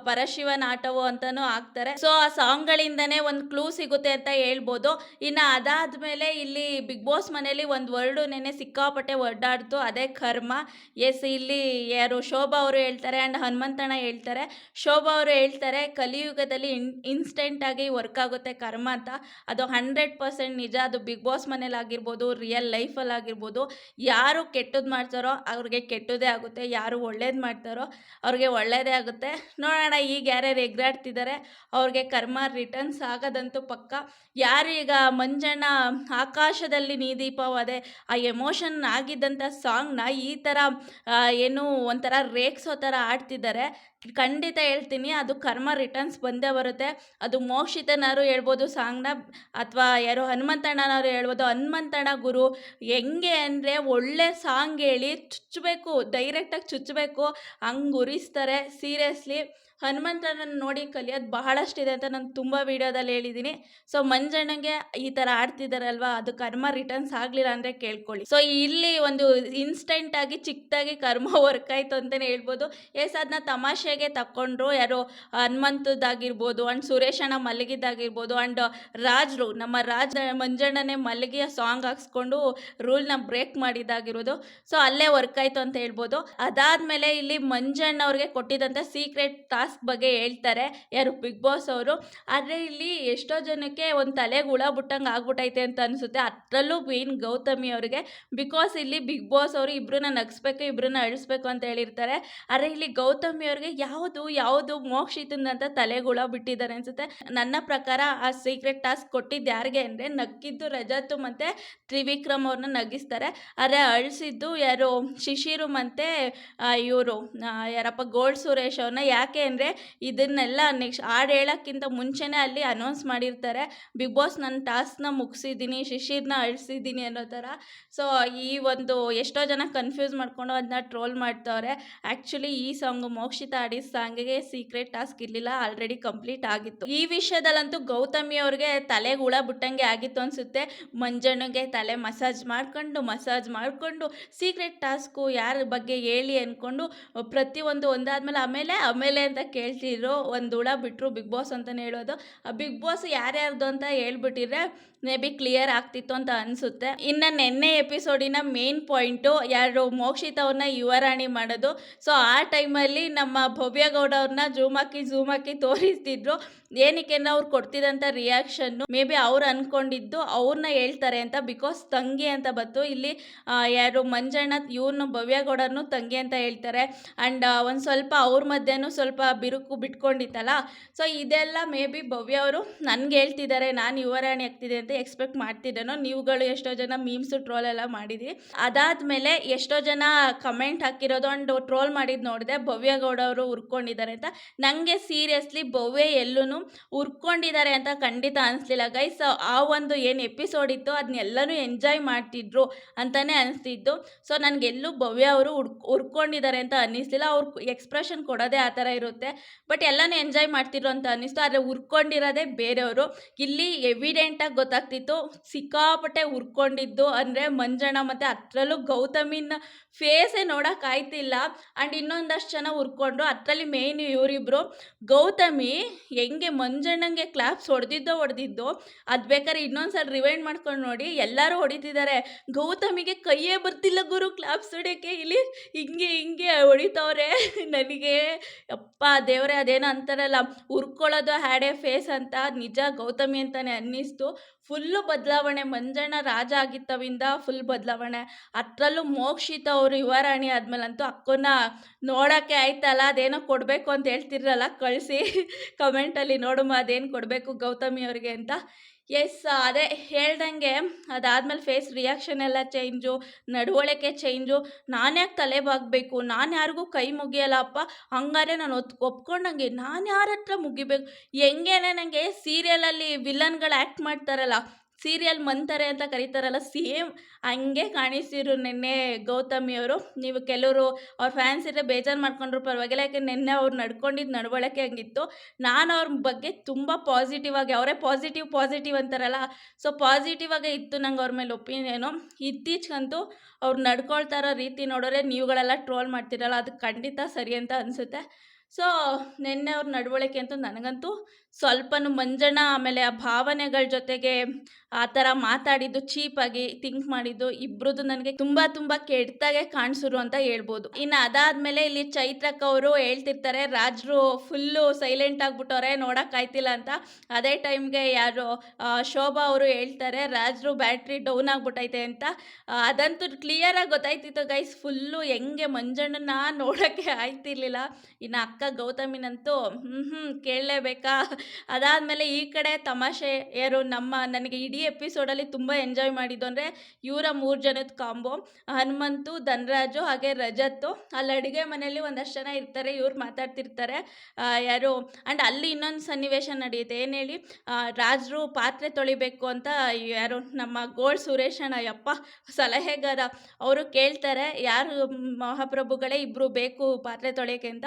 Speaker 1: ಪರಶಿವನ ಆಟವೋ ಅಂತಲೂ ಹಾಕ್ತಾರೆ. ಸೊ ಆ ಸಾಂಗ್ಗಳಿಂದನೇ ಒಂದು ಕ್ಲೂ ಸಿಗುತ್ತೆ ಅಂತ ಹೇಳ್ಬೋದು. ಇನ್ನು ಅದಾದಮೇಲೆ ಇಲ್ಲಿ ಬಿಗ್ ಬಾಸ್ ಮನೇಲಿ ಒಂದು ವರ್ಡು ನೆನೆ ಸಿಕ್ಕಾಪಟ್ಟೆ ಒಡ್ಡಾಡ್ತು, ಅದೇ ಕರ್ಮ. ಎಸ್, ಇಲ್ಲಿ ಯಾರು ಶೋಭಾ ಅವರು ಹೇಳ್ತಾರೆ ಆ್ಯಂಡ್ ಹನುಮಂತಣ್ಣ ಹೇಳ್ತಾರೆ. ಶೋಭಾ ಅವರು ಹೇಳ್ತಾರೆ ಕಲಿಯುಗದಲ್ಲಿ ಇನ್ಸ್ಟೆಂಟಾಗಿ ವರ್ಕ್ ಆಗುತ್ತೆ ಕರ್ಮ ಅಂತ. ಅದು 100% ನಿಜ. ಅದು ಬಿಗ್ ಬಾಸ್ ಮನೇಲಿ ಆಗಿರ್ಬೋದು, ರಿಯಲ್ ಲೈಫಲ್ಲಿ ಆಗಿರ್ಬೋದು. ಯಾರು ಕೆಟ್ಟದ್ದು ಮಾಡ್ತಾರೋ ಅವ್ರಿಗೆ ಕೆಟ್ಟದೇ ಆಗುತ್ತೆ, ಯಾರು ಒಳ್ಳೇದು ಮಾಡ್ತಾರೋ ಅವ್ರಿಗೆ ಒಳ್ಳೇದೇ ಆಗುತ್ತೆ. ನೋಡೋಣ ಈಗ ಯಾರ್ಯಾರು ಎಗ್ರಾಡ್ತಿದ್ದಾರೆ ಅವ್ರಿಗೆ ಕರ್ಮ ರಿಟರ್ನ್ಸ್ ಆಗೋದಂತೂ ಪಕ್ಕ. ಯಾರು ಈಗ ಮಂಜಣ್ಣ ಆಕಾಶದಲ್ಲಿ ನೀ ದೀಪವಾದೆ ಆ ಎಮೋಷನ್ ಆಗಿದ್ದಂಥ ಸಾಂಗ್ನ ಈ ಥರ ಏನು ಒಂಥರ ರೇಗ್ಸೋ ಥರ ಆಡ್ತಿದ್ದಾರೆ, ಖಂಡಿತ ಹೇಳ್ತೀನಿ ಅದು ಕರ್ಮ ರಿಟರ್ನ್ಸ್ ಬಂದೇ ಬರುತ್ತೆ. ಅದು ಮೋಕ್ಷಿತನಾರು ಹೇಳ್ಬೋದು ಸಾಂಗ್ನ, ಅಥವಾ ಯಾರೋ ಹನುಮಂತಣ್ಣನವರು ಹೇಳ್ಬೋದು. ಹನುಮಂತಣ್ಣ ಗುರು ಹೆಂಗೆ ಅಂದರೆ ಒಳ್ಳೆ ಸಾಂಗ್ ಹೇಳಿ ಚುಚ್ಚಬೇಕು, ಡೈರೆಕ್ಟಾಗಿ ಚುಚ್ಚಬೇಕು, ಹಂಗೆ ಉರಿಸ್ತಾರೆ. ಸೀರಿಯಸ್ಲಿ ಹನುಮಂತಣ್ಣನ ನೋಡಿ ಕಲಿಯೋದು ಬಹಳಷ್ಟಿದೆ ಅಂತ ನಾನು ತುಂಬ ವೀಡಿಯೋದಲ್ಲಿ ಹೇಳಿದ್ದೀನಿ. ಸೊ ಮಂಜಣ್ಣಗೆ ಈ ಥರ ಆಡ್ತಿದ್ದಾರಲ್ವಾ, ಅದು ಕರ್ಮ ರಿಟರ್ನ್ಸ್ ಆಗಲಿಲ್ಲ ಅಂದರೆ ಕೇಳ್ಕೊಳ್ಳಿ. ಸೊ ಇಲ್ಲಿ ಒಂದು ಇನ್ಸ್ಟೆಂಟಾಗಿ ಚಿಕ್ಕದಾಗಿ ಕರ್ಮ ವರ್ಕ್ ಆಯಿತು ಅಂತಲೇ ಹೇಳ್ಬೋದು. ಎಸ್, ಅದನ್ನ ತಮಾಷೆಗೆ ತಗೊಂಡ್ರು ಯಾರೋ ಹನುಮಂತದ್ದಾಗಿರ್ಬೋದು ಆ್ಯಂಡ್ ಸುರೇಶ್ ಅಣ್ಣ ಮಲಗಿದ್ದಾಗಿರ್ಬೋದು ಆ್ಯಂಡ್ ನಮ್ಮ ರಾಜ್ ಮಂಜಣ್ಣನೇ ಮಲಗಿಯ ಸಾಂಗ್ ಹಾಕ್ಸ್ಕೊಂಡು ರೂಲ್ನ ಬ್ರೇಕ್ ಮಾಡಿದ್ದಾಗಿರೋದು. ಸೊ ಅಲ್ಲೇ ವರ್ಕ್ ಆಯಿತು ಅಂತ ಹೇಳ್ಬೋದು. ಅದಾದಮೇಲೆ ಇಲ್ಲಿ ಮಂಜಣ್ಣ ಅವ್ರಿಗೆ ಕೊಟ್ಟಿದ್ದಂಥ ಸೀಕ್ರೆಟ್ ಟಾಸ್ಕ್ ಬಗ್ಗೆ ಹೇಳ್ತಾರೆ ಯಾರು ಬಿಗ್ ಬಾಸ್ ಅವರು. ಆದರೆ ಇಲ್ಲಿ ಎಷ್ಟೋ ಜನಕ್ಕೆ ಒಂದು ತಲೆಗೆ ಹುಳ ಬಿಟ್ಟಂಗೆ ಆಗ್ಬಿಟ್ಟೈತೆ ಅಂತ ಅನಿಸುತ್ತೆ, ಅದರಲ್ಲೂ ಮೇನ್ ಗೌತಮಿ ಅವರಿಗೆ. ಬಿಕಾಸ್ ಇಲ್ಲಿ ಬಿಗ್ ಬಾಸ್ ಅವರು ಇಬ್ಬರನ್ನ ನಗಿಸ್ಬೇಕು, ಇಬ್ಬರನ್ನ ಅಳಿಸ್ಬೇಕು ಅಂತ ಹೇಳಿರ್ತಾರೆ. ಆದರೆ ಇಲ್ಲಿ ಗೌತಮಿ ಅವ್ರಿಗೆ ಯಾವುದು ಮೋಕ್ಷಿತಂದಂತ ತಲೆಗೆ ಹುಳ ಬಿಟ್ಟಿದ್ದಾರೆ ಅನಿಸುತ್ತೆ. ನನ್ನ ಪ್ರಕಾರ ಆ ಸೀಕ್ರೆಟ್ ಟಾಸ್ಕ್ ಕೊಟ್ಟಿದ್ದು ಯಾರಿಗೆ ಅಂದರೆ ನಕ್ಕಿದ್ದು ರಜತ್ ಮತ್ತು ತ್ರಿವಿಕ್ರಮ್ ಅವ್ರನ್ನ ನಗಿಸ್ತಾರೆ. ಆದರೆ ಅಳಿಸಿದ್ದು ಯಾರು ಶಿಶಿರು ಮತ್ತು ಇವರು ಯಾರಪ್ಪ ಗೋಲ್ಡ್ ಸುರೇಶ್ ಅವ್ರನ್ನ. ಯಾಕೆ ಅಂದರೆ ಇದನ್ನೆಲ್ಲ ನೆಕ್ಸ್ಟ್ ಹಾಡು ಹೇಳೋಕ್ಕಿಂತ ಮುಂಚೆನೇ ಅಲ್ಲಿ ಅನೌನ್ಸ್ ಮಾಡಿರ್ತಾರೆ, ಬಿಗ್ ಬಾಸ್ ನನ್ನ ಟಾಸ್ಕ್ನ ಮುಗಿಸಿದ್ದೀನಿ, ಶಿಶಿರ್ನ ಅಳಿಸಿದ್ದೀನಿ ಅನ್ನೋ ಥರ. ಸೊ ಈ ಒಂದು ಎಷ್ಟೋ ಜನ ಕನ್ಫ್ಯೂಸ್ ಮಾಡ್ಕೊಂಡು ಅದನ್ನ ಟ್ರೋಲ್ ಮಾಡ್ತವ್ರೆ. ಆ್ಯಕ್ಚುಲಿ ಈ ಸಾಂಗು ಮೋಕ್ಷಿತ ಆಡಿದ ಸಾಂಗಿಗೆ ಸೀಕ್ರೆಟ್ ಟಾಸ್ಕ್ ಇರಲಿಲ್ಲ, ಆಲ್ರೆಡಿ ಕಂಪ್ಲೀಟ್ ಆಗಿತ್ತು. ಈ ವಿಷಯದಲ್ಲಂತೂ ಗೌತಮಿ ಅವ್ರಿಗೆ ತಲೆಗೆ ಹುಳ ಬಿಟ್ಟಂಗೆ ಆಗಿತ್ತು ಅನಿಸುತ್ತೆ. ಮಂಜಣ್ಣಗೆ ತಲೆ ಮಸಾಜ್ ಮಾಡಿಕೊಂಡು ಸೀಕ್ರೆಟ್ ಟಾಸ್ಕು ಯಾರ ಬಗ್ಗೆ ಹೇಳಿ ಅಂದ್ಕೊಂಡು ಪ್ರತಿಯೊಂದು ಒಂದಾದ್ಮೇಲೆ ಆಮೇಲೆ ಅಂತ ಕೇಳ್ತಿದ್ರು. ಒಂದು ಹುಳ ಬಿಟ್ಟರು ಬಿಗ್ ಬಾಸ್ ಅಂತಲೇ ಹೇಳೋದು. ಬಿಗ್ ಬಾಸ್ ಯಾರ್ಯಾರ್ದು ಅಂತ ಹೇಳ್ಬಿಟ್ಟಿದ್ರೆ ಮೇ ಬಿ ಕ್ಲಿಯರ್ ಆಗ್ತಿತ್ತು ಅಂತ ಅನಿಸುತ್ತೆ. ಇನ್ನು ನೆನ್ನೆ ಎಪಿಸೋಡಿನ ಮೇನ್ ಪಾಯಿಂಟು ಯಾರು ಮೋಕ್ಷಿತ ಅವ್ರನ್ನ ಯುವರಾಣಿ ಮಾಡೋದು. ಸೊ ಆ ಟೈಮಲ್ಲಿ ನಮ್ಮ ಭವ್ಯಗೌಡ ಅವ್ರನ್ನ ಝೂಮ್ ಹಾಕಿ ತೋರಿಸ್ತಿದ್ರು. ಏನಕ್ಕೆ ಅಂದ್ರೆ ಅವ್ರು ಕೊಡ್ತಿದ್ದಂಥ ರಿಯಾಕ್ಷನ್ನು ಮೇ ಬಿ ಅವ್ರು ಅಂದ್ಕೊಂಡಿದ್ದು ಅವ್ರನ್ನ ಹೇಳ್ತಾರೆ ಅಂತ. ಬಿಕಾಸ್ ತಂಗಿ ಅಂತ ಬಂತು ಇಲ್ಲಿ ಯಾರು ಮಂಜಣ್ಣ ಇವ್ರನ್ನ ಭವ್ಯಗೌಡರನ್ನು ತಂಗಿ ಅಂತ ಹೇಳ್ತಾರೆ. ಆ್ಯಂಡ್ ಒಂದು ಸ್ವಲ್ಪ ಅವ್ರ ಮಧ್ಯೆನೂ ಸ್ವಲ್ಪ ಬಿರುಕು ಬಿಟ್ಕೊಂಡಿತ್ತಲ್ಲ. ಸೊ ಇದೆಲ್ಲ ಮೇ ಬಿ ಭವ್ಯ ಅವರು ನನಗೆ ಹೇಳ್ತಿದ್ದಾರೆ, ನಾನು ಯುವರಾಣಿ ಆಗ್ತಿದೆ ಅಂತ ಎಕ್ಸ್ಪೆಕ್ಟ್ ಮಾಡ್ತಿದ್ದೇನೋ. ನೀವುಗಳು ಎಷ್ಟೋ ಜನ ಮೀಮ್ಸು ಟ್ರೋಲ್ ಎಲ್ಲ ಮಾಡಿದ್ವಿ. ಅದಾದಮೇಲೆ ಎಷ್ಟೋ ಜನ ಕಮೆಂಟ್ ಹಾಕಿರೋದು ಆ್ಯಂಡ್ ಟ್ರೋಲ್ ಮಾಡಿದ್ದು ನೋಡಿದೆ, ಭವ್ಯಗೌಡ ಅವರು ಉರ್ಕೊಂಡಿದ್ದಾರೆ ಅಂತ. ನನಗೆ ಸೀರಿಯಸ್ಲಿ ಭವ್ಯ ಎಲ್ಲೂ ಉರ್ಕೊಂಡಿದ್ದಾರೆ ಅಂತ ಖಂಡಿತ ಅನಿಸ್ಲಿಲ್ಲ ಗೈಸ್. ಆ ಒಂದು ಏನು ಎಪಿಸೋಡ್ ಇತ್ತು ಅದನ್ನೆಲ್ಲನೂ ಎಂಜಾಯ್ ಮಾಡ್ತಿದ್ರು ಅಂತಲೇ ಅನಿಸ್ತಿದ್ದು. ಸೊ ನನಗೆಲ್ಲೂ ಭವ್ಯ ಅವರು ಉರ್ಕೊಂಡಿದ್ದಾರೆ ಅಂತ ಅನ್ನಿಸ್ಲಿಲ್ಲ. ಅವ್ರು ಎಕ್ಸ್ಪ್ರೆಷನ್ ಕೊಡೋದೇ ಆ ಥರ ಇರುತ್ತೆ, ಬಟ್ ಎಲ್ಲನೂ ಎಂಜಾಯ್ ಮಾಡ್ತಿದ್ರು ಅಂತ ಅನ್ನಿಸ್ತು. ಆದರೆ ಉರ್ಕೊಂಡಿರೋದೇ ಬೇರೆಯವರು. ಇಲ್ಲಿ ಎವಿಡೆಂಟಾಗಿ ಗೊತ್ತಾಗ್ತಿತ್ತು ಸಿಕ್ಕಾಪಟ್ಟೆ ಉರ್ಕೊಂಡಿದ್ದು ಅಂದರೆ ಮಂಜಣ್ಣ, ಮತ್ತು ಅದರಲ್ಲೂ ಗೌತಮಿನ ಫೇಸೇ ನೋಡೋಕ್ಕಾಯ್ತಿಲ್ಲ. ಆ್ಯಂಡ್ ಇನ್ನೊಂದಷ್ಟು ಜನ ಉರ್ಕೊಂಡ್ರು, ಅದರಲ್ಲಿ ಮೇಯ್ನ್ ಇವರಿಬ್ಬರು. ಗೌತಮಿ ಹೆಂಗೆ ಮಂಜಣ್ಣಂಗೆ ಕ್ಲಾಪ್ಸ್ ಹೊಡೆದಿದ್ದು ಅದು ಬೇಕಾದ್ರೆ ಇನ್ನೊಂದ್ಸಲ ರಿವೈಂಡ್ ಮಾಡ್ಕೊಂಡು ನೋಡಿ, ಎಲ್ಲರೂ ಹೊಡಿತಿದ್ದಾರೆ. ಗೌತಮಿಗೆ ಕೈಯೇ ಬರ್ತಿಲ್ಲ ಗುರು ಕ್ಲಾಪ್ಸ್ ಹೊಡಿಯೋಕ್ಕೆ. ಇಲ್ಲಿ ಹಿಂಗೆ ಹೊಡಿತವ್ರೆ. ನನಗೆ ಅಪ್ಪ ದೇವರೇ, ಅದೇನೋ ಅಂತಾರಲ್ಲ ಉರ್ಕೊಳ್ಳೋದು ಹ್ಯಾಡ್ ಎ ಫೇಸ್ ಅಂತ, ನಿಜ ಗೌತಮಿ ಅಂತಲೇ ಅನ್ನಿಸ್ತು. ಫುಲ್ಲು ಬದಲಾವಣೆ. ಮಂಜಣ್ಣ ರಾಜ ಆಗಿತ್ತವಿಂದ ಫುಲ್ ಬದಲಾವಣೆ. ಅದರಲ್ಲೂ ಮೋಕ್ಷಿತ ಅವರು ಯುವರಾಣಿ ಆದಮೇಲಂತೂ ಅಕ್ಕನ ನೋಡೋಕ್ಕೆ ಆಯ್ತಲ್ಲ, ಅದೇನೋ ಕೊಡಬೇಕು ಅಂತ ಹೇಳ್ತಿರಲ್ಲ ಕಳಿಸಿ ಕಮೆಂಟಲ್ಲಿ ನೋಡುಮ ಅದೇನು ಕೊಡಬೇಕು ಗೌತಮಿ ಅವ್ರಿಗೆ ಅಂತ. ಎಸ್ ಅದೇ ಹೇಳ್ದಂಗೆ ಅದಾದ್ಮೇಲೆ ಫೇಸ್ ರಿಯಾಕ್ಷನ್ ಎಲ್ಲ ಚೇಂಜು, ನಡವಳಿಕೆ ಚೇಂಜು. ನಾನ್ಯಾಕೆ ತಲೆ ಬಾಗಬೇಕು, ನಾನು ಯಾರಿಗೂ ಕೈ ಮುಗಿಯಲ್ಲಪ್ಪ, ಹಂಗಾರೆ ನಾನು ಒಪ್ಕೊಂಡಂಗೆ ನಾನು ಯಾರ ಹತ್ರ ಮುಗಿಬೇಕು. ಹೆಂಗೇನೆ ನನಗೆ ಸೀರಿಯಲಲ್ಲಿ ವಿಲನ್ಗಳು ಆ್ಯಕ್ಟ್ ಮಾಡ್ತಾರಲ್ಲ, ಸೀರಿಯಲ್ ಮಂತಾರೆ ಅಂತ ಕರೀತಾರಲ್ಲ, ಸೇಮ್ ಹಂಗೆ ಕಾಣಿಸಿದ್ರು ನಿನ್ನೆ ಗೌತಮಿಯವರು. ನೀವು ಕೆಲವರು ಅವ್ರ ಫ್ಯಾನ್ಸ್ ಇದ್ರೆ ಬೇಜಾರು ಮಾಡ್ಕೊಂಡ್ರು ಪರವಾಗಿಲ್ಲ, ಯಾಕೆ ನಿನ್ನೆ ಅವ್ರು ನಡ್ಕೊಂಡಿದ್ದು ನಡವಳಿಕೆ ಹಂಗಿತ್ತು. ನಾನು ಅವ್ರ ಬಗ್ಗೆ ತುಂಬ ಪಾಸಿಟಿವ್ ಆಗಿ, ಅವರೇ ಪಾಸಿಟಿವ್ ಅಂತಾರಲ್ಲ, ಸೊ ಪಾಸಿಟಿವ್ ಆಗೇ ಇತ್ತು ನಂಗೆ ಅವ್ರ ಮೇಲೆ ಒಪಿನಿಯನು. ಇತ್ತೀಚೆಗಂತೂ ಅವ್ರು ನಡ್ಕೊಳ್ತಾ ಇರೋ ರೀತಿ ನೋಡಿದ್ರೆ ನೀವುಗಳೆಲ್ಲ ಟ್ರೋಲ್ ಮಾಡ್ತಿರಲ್ಲ, ಅದು ಖಂಡಿತ ಸರಿ ಅಂತ ಅನಿಸುತ್ತೆ. ಸೊ ನಿನ್ನೆ ಅವ್ರ ನಡವಳಿಕೆ ಅಂತೂ ನನಗಂತೂ ಸ್ವಲ್ಪನೂ ಮಂಜಣ್ಣ ಆಮೇಲೆ ಆ ಭಾವನೆಗಳ ಜೊತೆಗೆ ಆ ಥರ ಮಾತಾಡಿದ್ದು, ಚೀಪಾಗಿ ಥಿಂಕ್ ಮಾಡಿದ್ದು ಇಬ್ರದ್ದು ನನಗೆ ತುಂಬ ಕೆಟ್ಟದಾಗೆ ಕಾಣಿಸಿರು ಅಂತ ಹೇಳ್ಬೋದು. ಇನ್ನು ಅದಾದಮೇಲೆ ಇಲ್ಲಿ ಚೈತ್ರಕ್ಕ ಅವರು ಹೇಳ್ತಿರ್ತಾರೆ, ರಾಜರು ಫುಲ್ಲು ಸೈಲೆಂಟ್ ಆಗಿಬಿಟ್ಟವ್ರೆ, ನೋಡೋಕ್ಕಾಯ್ತಿಲ್ಲ ಅಂತ. ಅದೇ ಟೈಮ್ಗೆ ಯಾರು ಶೋಭಾ ಅವರು ಹೇಳ್ತಾರೆ, ರಾಜರು ಬ್ಯಾಟ್ರಿ ಡೌನ್ ಆಗಿಬಿಟ್ಟೈತೆ ಅಂತ. ಅದಂತೂ ಕ್ಲಿಯರಾಗಿ ಗೊತ್ತಾಯ್ತಿತ್ತು ಗೈಸ್, ಫುಲ್ಲು ಹೆಂಗೆ ಮಂಜಣ್ಣನ ನೋಡೋಕ್ಕೆ ಆಯ್ತಿರ್ಲಿಲ್ಲ. ಇನ್ನು ಅಕ್ಕ ಗೌತಮಿನಂತೂ ಕೇಳಲೇಬೇಕಾ. ಅದಾದಮೇಲೆ ಈ ಕಡೆ ತಮಾಷೆ ಯಾರು ನನಗೆ ಇಡೀ ಎಪಿಸೋಡಲ್ಲಿ ತುಂಬ ಎಂಜಾಯ್ ಮಾಡಿದ್ದು ಅಂದರೆ ಇವರ 3 ಜನದ ಕಾಂಬೋ, ಹನುಮಂತು, ಧನರಾಜು ಹಾಗೆ ರಜತ್ತು. ಅಲ್ಲಿ ಅಡುಗೆ ಮನೆಯಲ್ಲಿ ಒಂದಷ್ಟು ಜನ ಇರ್ತಾರೆ, ಇವ್ರು ಮಾತಾಡ್ತಿರ್ತಾರೆ. ಯಾರು ಆ್ಯಂಡ್ ಅಲ್ಲಿ ಇನ್ನೊಂದು ಸನ್ನಿವೇಶ ನಡೆಯುತ್ತೆ, ಏನು ಹೇಳಿ, ರಾಜರು ಪಾತ್ರೆ ತೊಳಿಬೇಕು ಅಂತ ಯಾರು ನಮ್ಮ ಗೋಲ್ಡ್ ಸುರೇಶಣ್ಣ ಯಪ್ಪ ಸಲಹೆಗಾರ ಅವರು ಕೇಳ್ತಾರೆ, ಯಾರು ಮಹಾಪ್ರಭುಗಳೇ ಇಬ್ಬರು ಬೇಕು ಪಾತ್ರೆ ತೊಳೆಯೋಕ್ಕೆ ಅಂತ.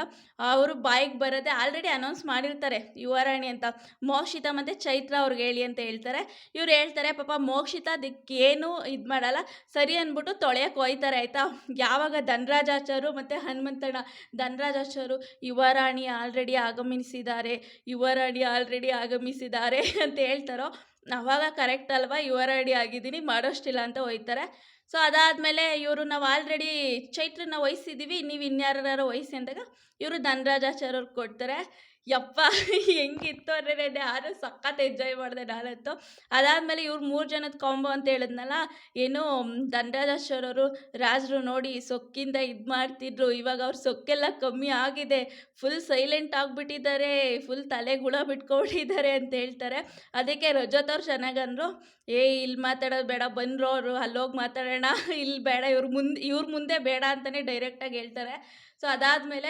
Speaker 1: ಅವರು ಬಾಯಿಗೆ ಬರೋದೆ ಆಲ್ರೆಡಿ ಅನೌನ್ಸ್ ಮಾಡಿರ್ತಾರೆ ಯುವರಾಣಿ ಅಂತ, ಮೋಕ್ಷಿತ ಮತ್ತು ಚೈತ್ರ ಅವ್ರಿಗೆ ಹೇಳಿ ಅಂತ ಹೇಳ್ತಾರೆ. ಇವ್ರು ಹೇಳ್ತಾರೆ, ಪಾಪ ಮೋಕ್ಷಿತ ಅದಕ್ಕೇನು ಇದು ಮಾಡಲ್ಲ, ಸರಿ ಅಂದ್ಬಿಟ್ಟು ತೊಳೆಯೋಕೆ ಹೋಯ್ತಾರೆ ಆಯಿತಾ. ಯಾವಾಗ ಧನರಾಜಾಚಾರು ಮತ್ತು ಹನುಮಂತಣ್ಣ, ಧನರಾಜಾಚಾರು ಯುವರಾಣಿ ಆಲ್ರೆಡಿ ಆಗಮಿಸಿದ್ದಾರೆ ಅಂತ ಹೇಳ್ತಾರೋ, ಆವಾಗ ಕರೆಕ್ಟ್ ಅಲ್ವಾ, ಯುವರಾಣಿ ಆಗಿದ್ದೀನಿ, ಮಾಡೋಷ್ಟಿಲ್ಲ ಅಂತ ಹೋಯ್ತಾರೆ. ಸೊ ಅದಾದಮೇಲೆ ಇವರು ನಾವು ಆಲ್ರೆಡಿ ಚೈತ್ರನ ವಹಿಸಿದ್ದೀವಿ, ನೀವು ಇನ್ಯಾರು ವಹಿಸಿ ಅಂದಾಗ ಇವರು ಧನರಾಜಾಚಾರ್ಯವ್ರಿಗೆ ಕೊಡ್ತಾರೆ. ಯಪ್ಪ ಹೆಂಗಿತ್ತು ಅಂದರೆ ಯಾರು ಸಖತ್ ಎಂಜಾಯ್ ಮಾಡಿದೆ ನಾನಂತೂ. ಅದಾದಮೇಲೆ ಇವ್ರು 3 ಜನದ ಕಾಂಬೋ ಅಂತ ಹೇಳಿದ್ನಲ್ಲ, ಏನು ಧನರಾಜಾಚಾರ್ಯವರು ರಾಜರು ನೋಡಿ ಸೊಕ್ಕಿಂದ ಇದು ಮಾಡ್ತಿದ್ರು, ಇವಾಗ ಅವ್ರ ಸೊಕ್ಕೆಲ್ಲ ಕಮ್ಮಿ ಆಗಿದೆ, ಫುಲ್ ಸೈಲೆಂಟ್ ಆಗಿಬಿಟ್ಟಿದ್ದಾರೆ, ಫುಲ್ ತಲೆಗುಳ ಬಿಟ್ಕೊಬಿಟ್ಟಿದ್ದಾರೆ ಅಂತ ಹೇಳ್ತಾರೆ. ಅದಕ್ಕೆ ರಜತ್ ಅವ್ರು ಚೆನ್ನಾಗಂದ್ರು, ಇಲ್ಲಿ ಮಾತಾಡೋದು ಬೇಡ, ಬಂದರು ಅವರು ಅಲ್ಲೋಗಿ ಮಾತಾಡೋಣ, ಇಲ್ಲಿ ಬೇಡ, ಇವ್ರ ಮುಂದೆ ಬೇಡ ಅಂತಲೇ ಡೈರೆಕ್ಟಾಗಿ ಹೇಳ್ತಾರೆ. ಸೊ ಅದಾದಮೇಲೆ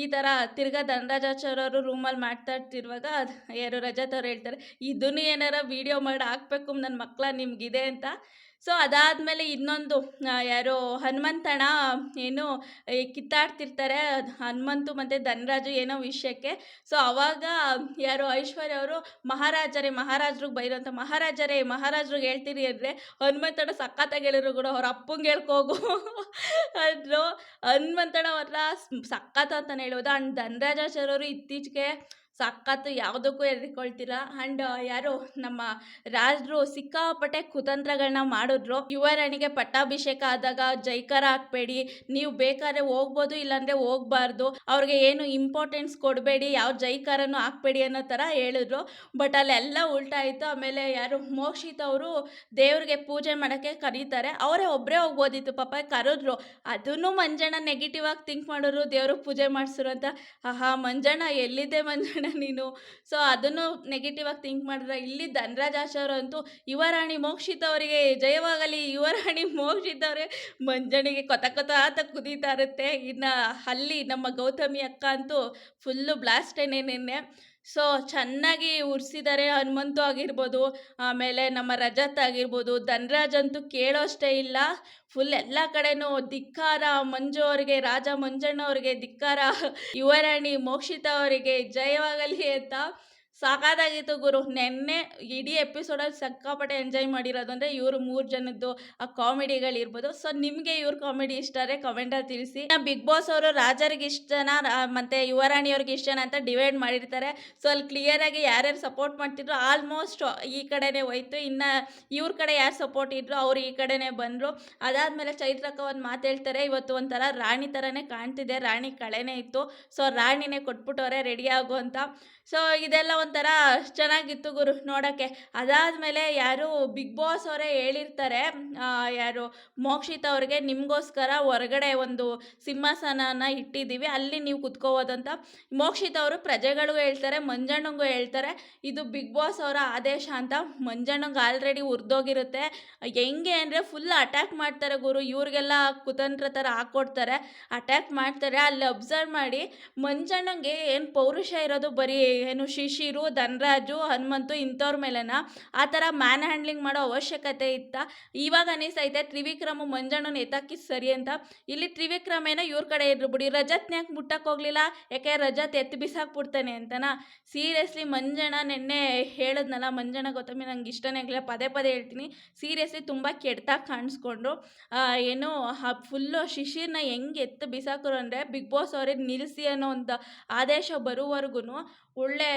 Speaker 1: ಈ ಥರ ತಿರ್ಗಾ ಧನರಾಜಾಚಾರ್ಯವರು ರೂಮಲ್ಲಿ ಮಾತಾಡ್ತಿರುವಾಗ ಯಾರು ರಜತ್ ಅವ್ರು ಹೇಳ್ತಾರೆ, ಇದನ್ನು ಏನಾರ ವೀಡಿಯೋ ಮಾಡಿ ಹಾಕ್ಬೇಕು ನನ್ನ ಮಕ್ಕಳ ನಿಮಗಿದೆ ಅಂತ. ಸೊ ಅದಾದಮೇಲೆ ಇನ್ನೊಂದು ಯಾರೋ ಹನುಮಂತಣ್ಣ ಏನು ಕಿತ್ತಾಡ್ತಿರ್ತಾರೆ, ಹನುಮಂತು ಮತ್ತು ಧನರಾಜು ಏನೋ ವಿಷಯಕ್ಕೆ. ಸೊ ಅವಾಗ ಯಾರೋ ಐಶ್ವರ್ಯ ಅವರು ಮಹಾರಾಜ್ರಿಗೆ ಬೈರೋಂಥ ಮಹಾರಾಜ್ರಿಗೆ ಹೇಳ್ತೀರಿ ಅಂದರೆ ಹನುಮಂತಣ್ಣ ಸಖತ್ತಾಗಿ ಹೇಳಿದ್ರು ಕೂಡ ಅವ್ರ ಅಪ್ಪಂಗೆ ಹೇಳ್ಕೋಗು ಅಂದರು. ಹನುಮಂತಣ್ಣ ಮಾತ್ರ ಸಖತ್ ಅಂತಲೇ ಹೇಳ್ಬೋದು. ಆ್ಯಂಡ್ ಧನರಾಜಾಚಾರ್ಯವರು ಇತ್ತೀಚೆಗೆ ಸಖತ್ತು ಯಾವುದಕ್ಕೂ ಹೆದರಿಕೊಳ್ತೀರ. ಆ್ಯಂಡ್ ಯಾರು ನಮ್ಮ ರಾಜರು ಸಿಕ್ಕಾಪಟ್ಟೆ ಕುತಂತ್ರಗಳನ್ನ ಮಾಡಿದ್ರು. ಯುವರಾಣಿಗೆ ಪಟ್ಟಾಭಿಷೇಕ ಆದಾಗ ಜೈಕಾರ ಹಾಕ್ಬೇಡಿ, ನೀವು ಬೇಕಾದ್ರೆ ಹೋಗ್ಬೋದು ಇಲ್ಲಾಂದರೆ ಹೋಗ್ಬಾರ್ದು, ಅವ್ರಿಗೆ ಏನು ಇಂಪಾರ್ಟೆನ್ಸ್ ಕೊಡಬೇಡಿ, ಯಾವ ಜೈಕಾರನೂ ಹಾಕ್ಬೇಡಿ ಅನ್ನೋ ಥರ ಹೇಳಿದ್ರು. ಬಟ್ ಅಲ್ಲೆಲ್ಲ ಉಲ್ಟಾ ಆಯಿತು. ಆಮೇಲೆ ಯಾರು ಮೋಕ್ಷಿತ ಅವರು ದೇವ್ರಿಗೆ ಪೂಜೆ ಮಾಡೋಕ್ಕೆ ಕರೀತಾರೆ, ಅವರೇ ಒಬ್ಬರೇ ಹೋಗ್ಬೋದಿತ್ತು, ಪಾಪ ಕರೆದ್ರು. ಅದನ್ನು ಮಂಜಣ್ಣ ನೆಗೆಟಿವ್ ಆಗಿ ಥಿಂಕ್ ಮಾಡೋರು, ದೇವ್ರಿಗೆ ಪೂಜೆ ಮಾಡಿಸಿರು ಅಂತ. ಮಂಜಣ್ಣ ಎಲ್ಲಿದ್ದೆ ಮಂಜಣ್ಣ ನೀನು. ಸೊ ಅದನ್ನು ನೆಗೆಟಿವ್ ಆಗಿ ಥಿಂಕ್ ಮಾಡಿದ್ರೆ, ಇಲ್ಲಿ ಧನರಾಜಾಚಾರ್ಯ ಅಂತೂ ಯುವರಾಣಿ ಮೋಕ್ಷಿತ ಅವರಿಗೆ ಜಯವಾಗಲಿ, ಯುವರಾಣಿ ಮೋಕ್ಷಿತ ಅವರೇ ಮಂಜಣ್ಣಿಗೆ ಕೊತ ಅಂತ ಕುದೀತಾ ಇರುತ್ತೆ. ಇನ್ನು ಅಲ್ಲಿ ನಮ್ಮ ಗೌತಮಿ ಅಕ್ಕ ಅಂತೂ ಫುಲ್ಲು ಬ್ಲಾಸ್ಟೇನೆ ನಿನ್ನೆ. ಸೊ ಚೆನ್ನಾಗಿ ಉರ್ಸಿದ್ದಾರೆ, ಹನುಮಂತು ಆಗಿರ್ಬೋದು, ಆಮೇಲೆ ನಮ್ಮ ರಜತ್ ಆಗಿರ್ಬೋದು, ಧನರಾಜ್ ಅಂತೂ ಕೇಳೋಷ್ಟೇ ಇಲ್ಲ, ಫುಲ್ ಎಲ್ಲ ಕಡೆನೂ ಧಿಕ್ಕಾರ ಮಂಜು ಅವರಿಗೆ, ರಾಜ ಮಂಜಣ್ಣ ಅವರಿಗೆ ಧಿಕ್ಕಾರ, ಯುವರಾಣಿ ಮೋಕ್ಷಿತ ಅವರಿಗೆ ಜಯವಾಗಲಿ ಅಂತ. ಸಾಕಾಗಿತ್ತು ಗುರು. ನೆನ್ನೆ ಇಡೀ ಎಪಿಸೋಡಲ್ಲಿ ಸಿಕ್ಕಾಪಟ್ಟೆ ಎಂಜಾಯ್ ಮಾಡಿರೋದು ಅಂದರೆ ಇವರು 3 ಜನದ್ದು ಆ ಕಾಮಿಡಿಗಳಿರ್ಬೋದು. ಸೊ ನಿಮಗೆ ಇವ್ರ ಕಾಮಿಡಿ ಇಷ್ಟ ಆದರೆ ಕಮೆಂಟಲ್ಲಿ ತಿಳಿಸಿ. ಬಿಗ್ ಬಾಸ್ ಅವರು ರಾಜರಿಗೆ ಇಷ್ಟನಾ ಮತ್ತು ಯುವರಾಣಿಯವ್ರಿಗೆ ಇಷ್ಟನಾ ಅಂತ ಡಿವೈಡ್ ಮಾಡಿರ್ತಾರೆ. ಸೊ ಅಲ್ಲಿ ಕ್ಲಿಯರಾಗಿ ಯಾರ್ಯಾರು ಸಪೋರ್ಟ್ ಮಾಡ್ತಿದ್ರು ಆಲ್ಮೋಸ್ಟ್ ಈ ಕಡೆನೇ ಹೋಯ್ತು. ಇನ್ನು ಇವ್ರ ಕಡೆ ಯಾರು ಸಪೋರ್ಟ್ ಇದ್ರು ಅವ್ರು ಈ ಕಡೆನೇ ಬಂದರು. ಅದಾದಮೇಲೆ ಚೈತ್ರಕ್ಕ ಒಂದು ಮಾತು ಹೇಳ್ತಾರೆ, ಇವತ್ತು ಒಂಥರ ರಾಣಿ ಥರನೇ ಕಾಣ್ತಿದೆ, ರಾಣಿ ಕಳೆನೇ ಇತ್ತು, ಸೊ ರಾಣಿನೇ ಕೊಟ್ಬಿಟ್ಟವ್ರೆ ರೆಡಿ ಆಗು ಅಂತ. ಸೊ ಇದೆಲ್ಲ ಒಂಥರ ಚೆನ್ನಾಗಿತ್ತು ಗುರು ನೋಡೋಕ್ಕೆ. ಅದಾದಮೇಲೆ ಯಾರು ಬಿಗ್ ಬಾಸ್ ಅವರೇ ಹೇಳಿರ್ತಾರೆ, ಯಾರು ಮೋಕ್ಷಿತ್ ಅವ್ರಿಗೆ ನಿಮಗೋಸ್ಕರ ಹೊರಗಡೆ ಒಂದು ಸಿಂಹಾಸನನ ಇಟ್ಟಿದ್ದೀವಿ, ಅಲ್ಲಿ ನೀವು ಕುತ್ಕೋಬೋದು ಅಂತ ಮೋಕ್ಷಿತ್ ಅವರು ಪ್ರಜೆಗಳಿಗೂ ಹೇಳ್ತಾರೆ, ಮಂಜಣ್ಣಂಗೂ ಹೇಳ್ತಾರೆ. ಇದು ಬಿಗ್ ಬಾಸ್ ಅವರ ಆದೇಶ ಅಂತ. ಮಂಜಣ್ಣಂಗೆ ಆಲ್ರೆಡಿ ಉರಿದೋಗಿರುತ್ತೆ. ಹೆಂಗೆ ಅಂದರೆ ಫುಲ್ ಅಟ್ಯಾಕ್ ಮಾಡ್ತಾರೆ ಗುರು, ಇವ್ರಿಗೆಲ್ಲ ಕುತಂತ್ರ ಥರ ಹಾಕ್ಕೊಡ್ತಾರೆ, ಅಟ್ಯಾಕ್ ಮಾಡ್ತಾರೆ. ಅಲ್ಲಿ ಅಬ್ಸರ್ವ್ ಮಾಡಿ, ಮಂಜಣ್ಣಂಗೆ ಏನು ಪೌರುಷ ಇರೋದು ಬರೀ ಏನು ಶಿಶಿರು, ಧನರಾಜು, ಹನುಮಂತು ಇಂಥವ್ರ ಮೇಲೆನ. ಆ ಥರ ಮ್ಯಾನ್ ಹ್ಯಾಂಡ್ಲಿಂಗ್ ಮಾಡೋ ಅವಶ್ಯಕತೆ ಇತ್ತ? ಇವಾಗ ಅನಿಸ್ತೈತೆ ತ್ರಿವಿಕ್ರಮು ಮಂಜಣ್ಣನ ಎತ್ತಾಕಿದ್ದು ಸರಿ ಅಂತ. ಇಲ್ಲಿ ತ್ರಿವಿಕ್ರಮ್ ಏನೋ ಇವ್ರ ಕಡೆ ಇದ್ರು ಬಿಡಿ, ರಜತ್ನ ಯಾಕೆ ಮುಟ್ಟಕ್ಕೆ ಹೋಗಲಿಲ್ಲ, ಯಾಕೆ ರಜತ್ ಎತ್ತು ಬಿಸಾಕ್ಬಿಡ್ತಾನೆ ಅಂತನಾ? ಸೀರಿಯಸ್ಲಿ ಮಂಜಣ್ಣ ನೆನ್ನೆ ಹೇಳಿದ್ನಲ್ಲ, ಮಂಜಣ್ಣ ಗೌತಮಿ ನಂಗೆ ಇಷ್ಟನೇ ಆಗಲಿಲ್ಲ, ಪದೇ ಪದೇ ಹೇಳ್ತೀನಿ. ಸೀರಿಯಸ್ಲಿ ತುಂಬ ಕೆಟ್ಟದಾಗಿ ಕಾಣಿಸ್ಕೊಂಡ್ರು. ಏನು ಫುಲ್ಲು ಶಿಶಿರ್ನ ಹೆಂಗೆ ಎತ್ತು ಬಿಸಾಕರು ಅಂದರೆ, ಬಿಗ್ ಬಾಸ್ ಅವರೇ ನಿಲ್ಲಿಸಿ ಅನ್ನೋ ಒಂದು ಆದೇಶ ಬರುವವರೆಗೂ ಒಳ್ಳೆ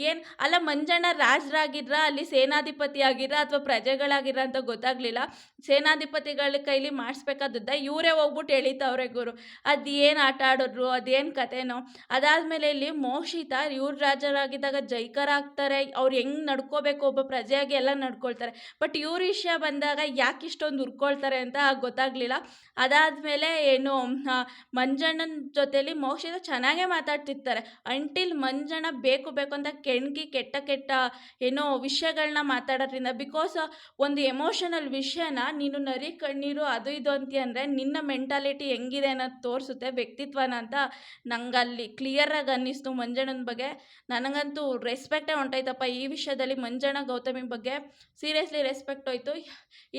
Speaker 1: ಏನು ಅಲ್ಲ, ಮಂಜಣ್ಣ ರಾಜರಾಗಿದ್ರ ಅಲ್ಲಿ ಸೇನಾಧಿಪತಿ ಆಗಿರ ಅಥವಾ ಪ್ರಜೆಗಳಾಗಿರ ಅಂತ ಗೊತ್ತಾಗಲಿಲ್ಲ. ಸೇನಾಧಿಪತಿಗಳ ಕೈಲಿ ಮಾಡಿಸ್ಬೇಕಾದದ್ದ ಇವರೇ ಹೋಗ್ಬಿಟ್ಟು ಎಳಿತವ್ರೆ ಗುರು. ಅದೇನು ಆಟ ಆಡಿದ್ರು, ಅದೇನು ಕಥೆನೋ. ಅದಾದಮೇಲೆ ಇಲ್ಲಿ ಮೋಕ್ಷಿತ ಇವ್ರು ರಾಜರಾಗಿದ್ದಾಗ ಜೈಕರ ಆಗ್ತಾರೆ, ಅವ್ರು ಹೆಂಗೆ ನಡ್ಕೋಬೇಕು ಒಬ್ಬ ಪ್ರಜೆಯಾಗಿ ಎಲ್ಲ ನಡ್ಕೊಳ್ತಾರೆ. ಬಟ್ ಇವ್ರ ವಿಷಯ ಬಂದಾಗ ಯಾಕೆ ಇಷ್ಟೊಂದು ಉರ್ಕೊಳ್ತಾರೆ ಅಂತ ಗೊತ್ತಾಗಲಿಲ್ಲ. ಅದಾದಮೇಲೆ ಏನು ಮಂಜಣ್ಣನ ಜೊತೇಲಿ ಮೋಕ್ಷಿತ ಚೆನ್ನಾಗೇ ಮಾತಾಡ್ತಿರ್ತಾರೆ, ಅಂಟಿಲ್ ಮಂಜಣ್ಣ ಬೇಕು ಬೇಕು ಅಂತ ಕೆಟ್ಟ ಕೆಟ್ಟ ಏನೋ ವಿಷಯಗಳನ್ನ ಮಾತಾಡೋದ್ರಿಂದ. ಬಿಕಾಸ್ ಒಂದು ಎಮೋಷನಲ್ ವಿಷಯನ ನೀನು ನರಿ ಕಣ್ಣೀರು ಅದು ಇದು ಅಂತೀಯ ಅಂದರೆ ನಿನ್ನ ಮೆಂಟಾಲಿಟಿ ಹೆಂಗಿದೆ ಅನ್ನೋದು ತೋರಿಸುತ್ತೆ, ವ್ಯಕ್ತಿತ್ವನ ಅಂತ ನಂಗೆ ಅಲ್ಲಿ ಕ್ಲಿಯರಾಗಿ ಅನ್ನಿಸ್ತು ಮಂಜಣ್ಣನ ಬಗ್ಗೆ. ನನಗಂತೂ ರೆಸ್ಪೆಕ್ಟೇ ಹೊಂಟೈತಪ್ಪ ಈ ವಿಷಯದಲ್ಲಿ, ಮಂಜಣ್ಣ ಗೌತಮಿ ಬಗ್ಗೆ ಸೀರಿಯಸ್ಲಿ ರೆಸ್ಪೆಕ್ಟ್ ಹೋಯ್ತು.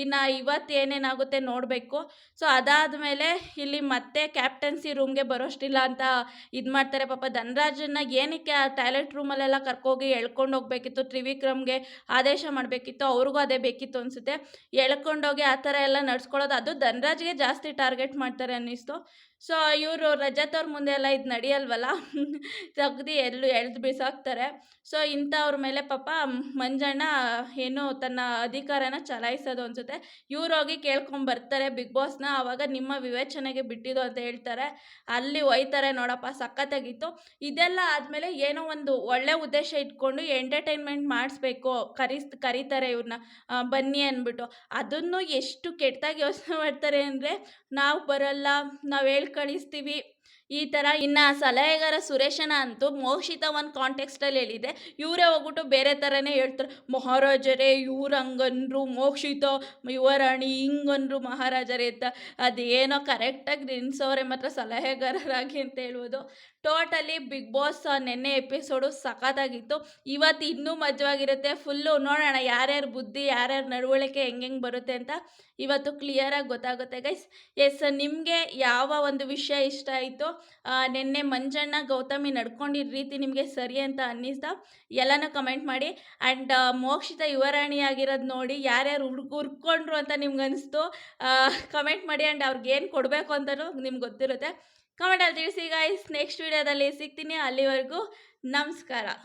Speaker 1: ಇನ್ನು ಇವತ್ತು ಏನೇನಾಗುತ್ತೆ ನೋಡಬೇಕು. ಸೊ ಅದಾದಮೇಲೆ ಇಲ್ಲಿ ಮತ್ತೆ ಕ್ಯಾಪ್ಟನ್ಸಿ ರೂಮ್ಗೆ ಬರೋಷ್ಟಿಲ್ಲ ಅಂತ ಇದು ಮಾಡ್ತಾರೆ. ಪಾಪ ಧನರಾಜನ್ನ ಏನಕ್ಕೆ ಆ ಟಾಯ್ಲೆಟ್ ರೂಮಲ್ಲೆಲ್ಲ ಕರ್ಕೋಗಿ ಎಳ್ಕೊಂಡು ಹೋಗ್ಬೇಕಿತ್ತು, ತ್ರಿವಿಕ್ರಮ್ಗೆ ಆದೇಶ ಮಾಡಬೇಕಿತ್ತು, ಅವ್ರಿಗೂ ಅದೇ ಬೇಕಿತ್ತು ಅನಿಸುತ್ತೆ. ಎಳ್ಕೊಂಡೋಗಿ ಆ ಥರ ಎಲ್ಲ ನಡ್ಸ್ಕೊಳ್ಳೋದು, ಅದು ಧನರಾಜ್ಗೆ ಜಾಸ್ತಿ ಟಾರ್ಗೆಟ್ ಮಾಡ್ತಾರೆ ಅನ್ನಿಸ್ತು. ಸೊ ಇವರು ರಜತ್ ಅವ್ರ ಮುಂದೆ ಎಲ್ಲ ಇದು ನಡೆಯಲ್ವಲ್ಲ, ತೆಗ್ದು ಎಳ್ದು ಬಿಸಾಕ್ತಾರೆ. ಸೊ ಇಂಥವ್ರ ಮೇಲೆ ಪಾಪ ಮಂಜಣ್ಣ ಏನು ತನ್ನ ಅಧಿಕಾರನ ಚಲಾಯಿಸೋದು ಅನಿಸುತ್ತೆ. ಇವ್ರು ಹೋಗಿ ಕೇಳ್ಕೊಂಬರ್ತಾರೆ ಬಿಗ್ ಬಾಸ್ನ, ಆವಾಗ ನಿಮ್ಮ ವಿವೇಚನೆಗೆ ಬಿಟ್ಟಿದ್ದು ಅಂತ ಹೇಳ್ತಾರೆ. ಅಲ್ಲಿ ಒಯ್ತಾರೆ ನೋಡಪ್ಪ, ಸಖತ್ತಾಗಿತ್ತು. ಇದೆಲ್ಲ ಆದಮೇಲೆ ಏನೋ ಒಂದು ಒಳ್ಳೆ ಉದ್ದೇಶ ಇಟ್ಕೊಂಡು ಎಂಟರ್ಟೈನ್ಮೆಂಟ್ ಮಾಡಿಸ್ಬೇಕು, ಕರೀತಾರೆ ಇವ್ರನ್ನ ಬನ್ನಿ ಅಂದ್ಬಿಟ್ಟು. ಅದನ್ನು ಎಷ್ಟು ಕೆಟ್ಟದಾಗಿ ಯೋಚನೆ ಮಾಡ್ತಾರೆ ಅಂದರೆ, ನಾವು ಬರಲ್ಲ, ನಾವು ಹೇಳಿ ಕಳಿಸ್ತೀವಿ ಈ ಥರ. ಇನ್ನು ಸಲಹೆಗಾರ ಸುರೇಶನ ಅಂತೂ ಮೋಕ್ಷಿತ ಒಂದು ಕಾಂಟೆಕ್ಸ್ಟಲ್ಲಿ ಹೇಳಿದೆ, ಇವರೇ ಹೋಗ್ಬಿಟ್ಟು ಬೇರೆ ಥರನೇ ಹೇಳ್ತಾರೆ. ಮಹಾರಾಜರೇ ಇವ್ರು ಹಂಗನ್ರು, ಮೋಕ್ಷಿತ ಯುವರಾಣಿ ಹಿಂಗನ್ರು ಮಹಾರಾಜರೇ ಅಂತ. ಅದೇನೋ ಕರೆಕ್ಟಾಗಿ ನಿನ್ಸೋರೆ ಮಾತ್ರ ಸಲಹೆಗಾರರಾಗಿ ಅಂತ ಹೇಳ್ಬೋದು. ಟೋಟಲಿ ಬಿಗ್ ಬಾಸ್ ನೆನ್ನೆ ಎಪಿಸೋಡು ಸಖತ್ತಾಗಿತ್ತು. ಇವತ್ತು ಇನ್ನೂ ಮಜವಾಗಿರುತ್ತೆ. ಫುಲ್ಲು ನೋಡೋಣ ಯಾರ್ಯಾರ ಬುದ್ಧಿ, ಯಾರ್ಯಾರ ನಡವಳಿಕೆ ಹೆಂಗೆ ಬರುತ್ತೆ ಅಂತ ಇವತ್ತು ಕ್ಲಿಯರಾಗಿ ಗೊತ್ತಾಗುತ್ತೆ ಗೈಸ್. ಎಸ್, ನಿಮಗೆ ಯಾವ ಒಂದು ವಿಷಯ ಇಷ್ಟ ಆಯಿತು, ನಿನ್ನೆ ಮಂಜಣ್ಣ ಗೌತಮಿ ನಡ್ಕೊಂಡಿದ್ದ ರೀತಿ ನಿಮಗೆ ಸರಿ ಅಂತ ಅನ್ನಿಸ್ತಾ ಎಲ್ಲನೂ ಕಮೆಂಟ್ ಮಾಡಿ. ಆ್ಯಂಡ್ ಮೋಕ್ಷಿತ ಯುವರಾಣಿ ಆಗಿರೋದು ನೋಡಿ ಯಾರ್ಯಾರು ಹುರ್ಕೊಂಡ್ರು ಅಂತ ನಿಮ್ಗೆ ಅನಿಸ್ತು ಕಮೆಂಟ್ ಮಾಡಿ. ಆ್ಯಂಡ್ ಅವ್ರಿಗೆ ಏನು ಕೊಡಬೇಕು ಅಂತಲೂ ನಿಮ್ಗೆ ಗೊತ್ತಿರುತ್ತೆ, ಕಮೆಂಟಲ್ಲಿ ತಿಳಿಸಿ ಗೈಸ್. ನೆಕ್ಸ್ಟ್ ವೀಡಿಯೋದಲ್ಲಿ ಸಿಗ್ತೀನಿ, ಅಲ್ಲಿವರೆಗೂ ನಮಸ್ಕಾರ.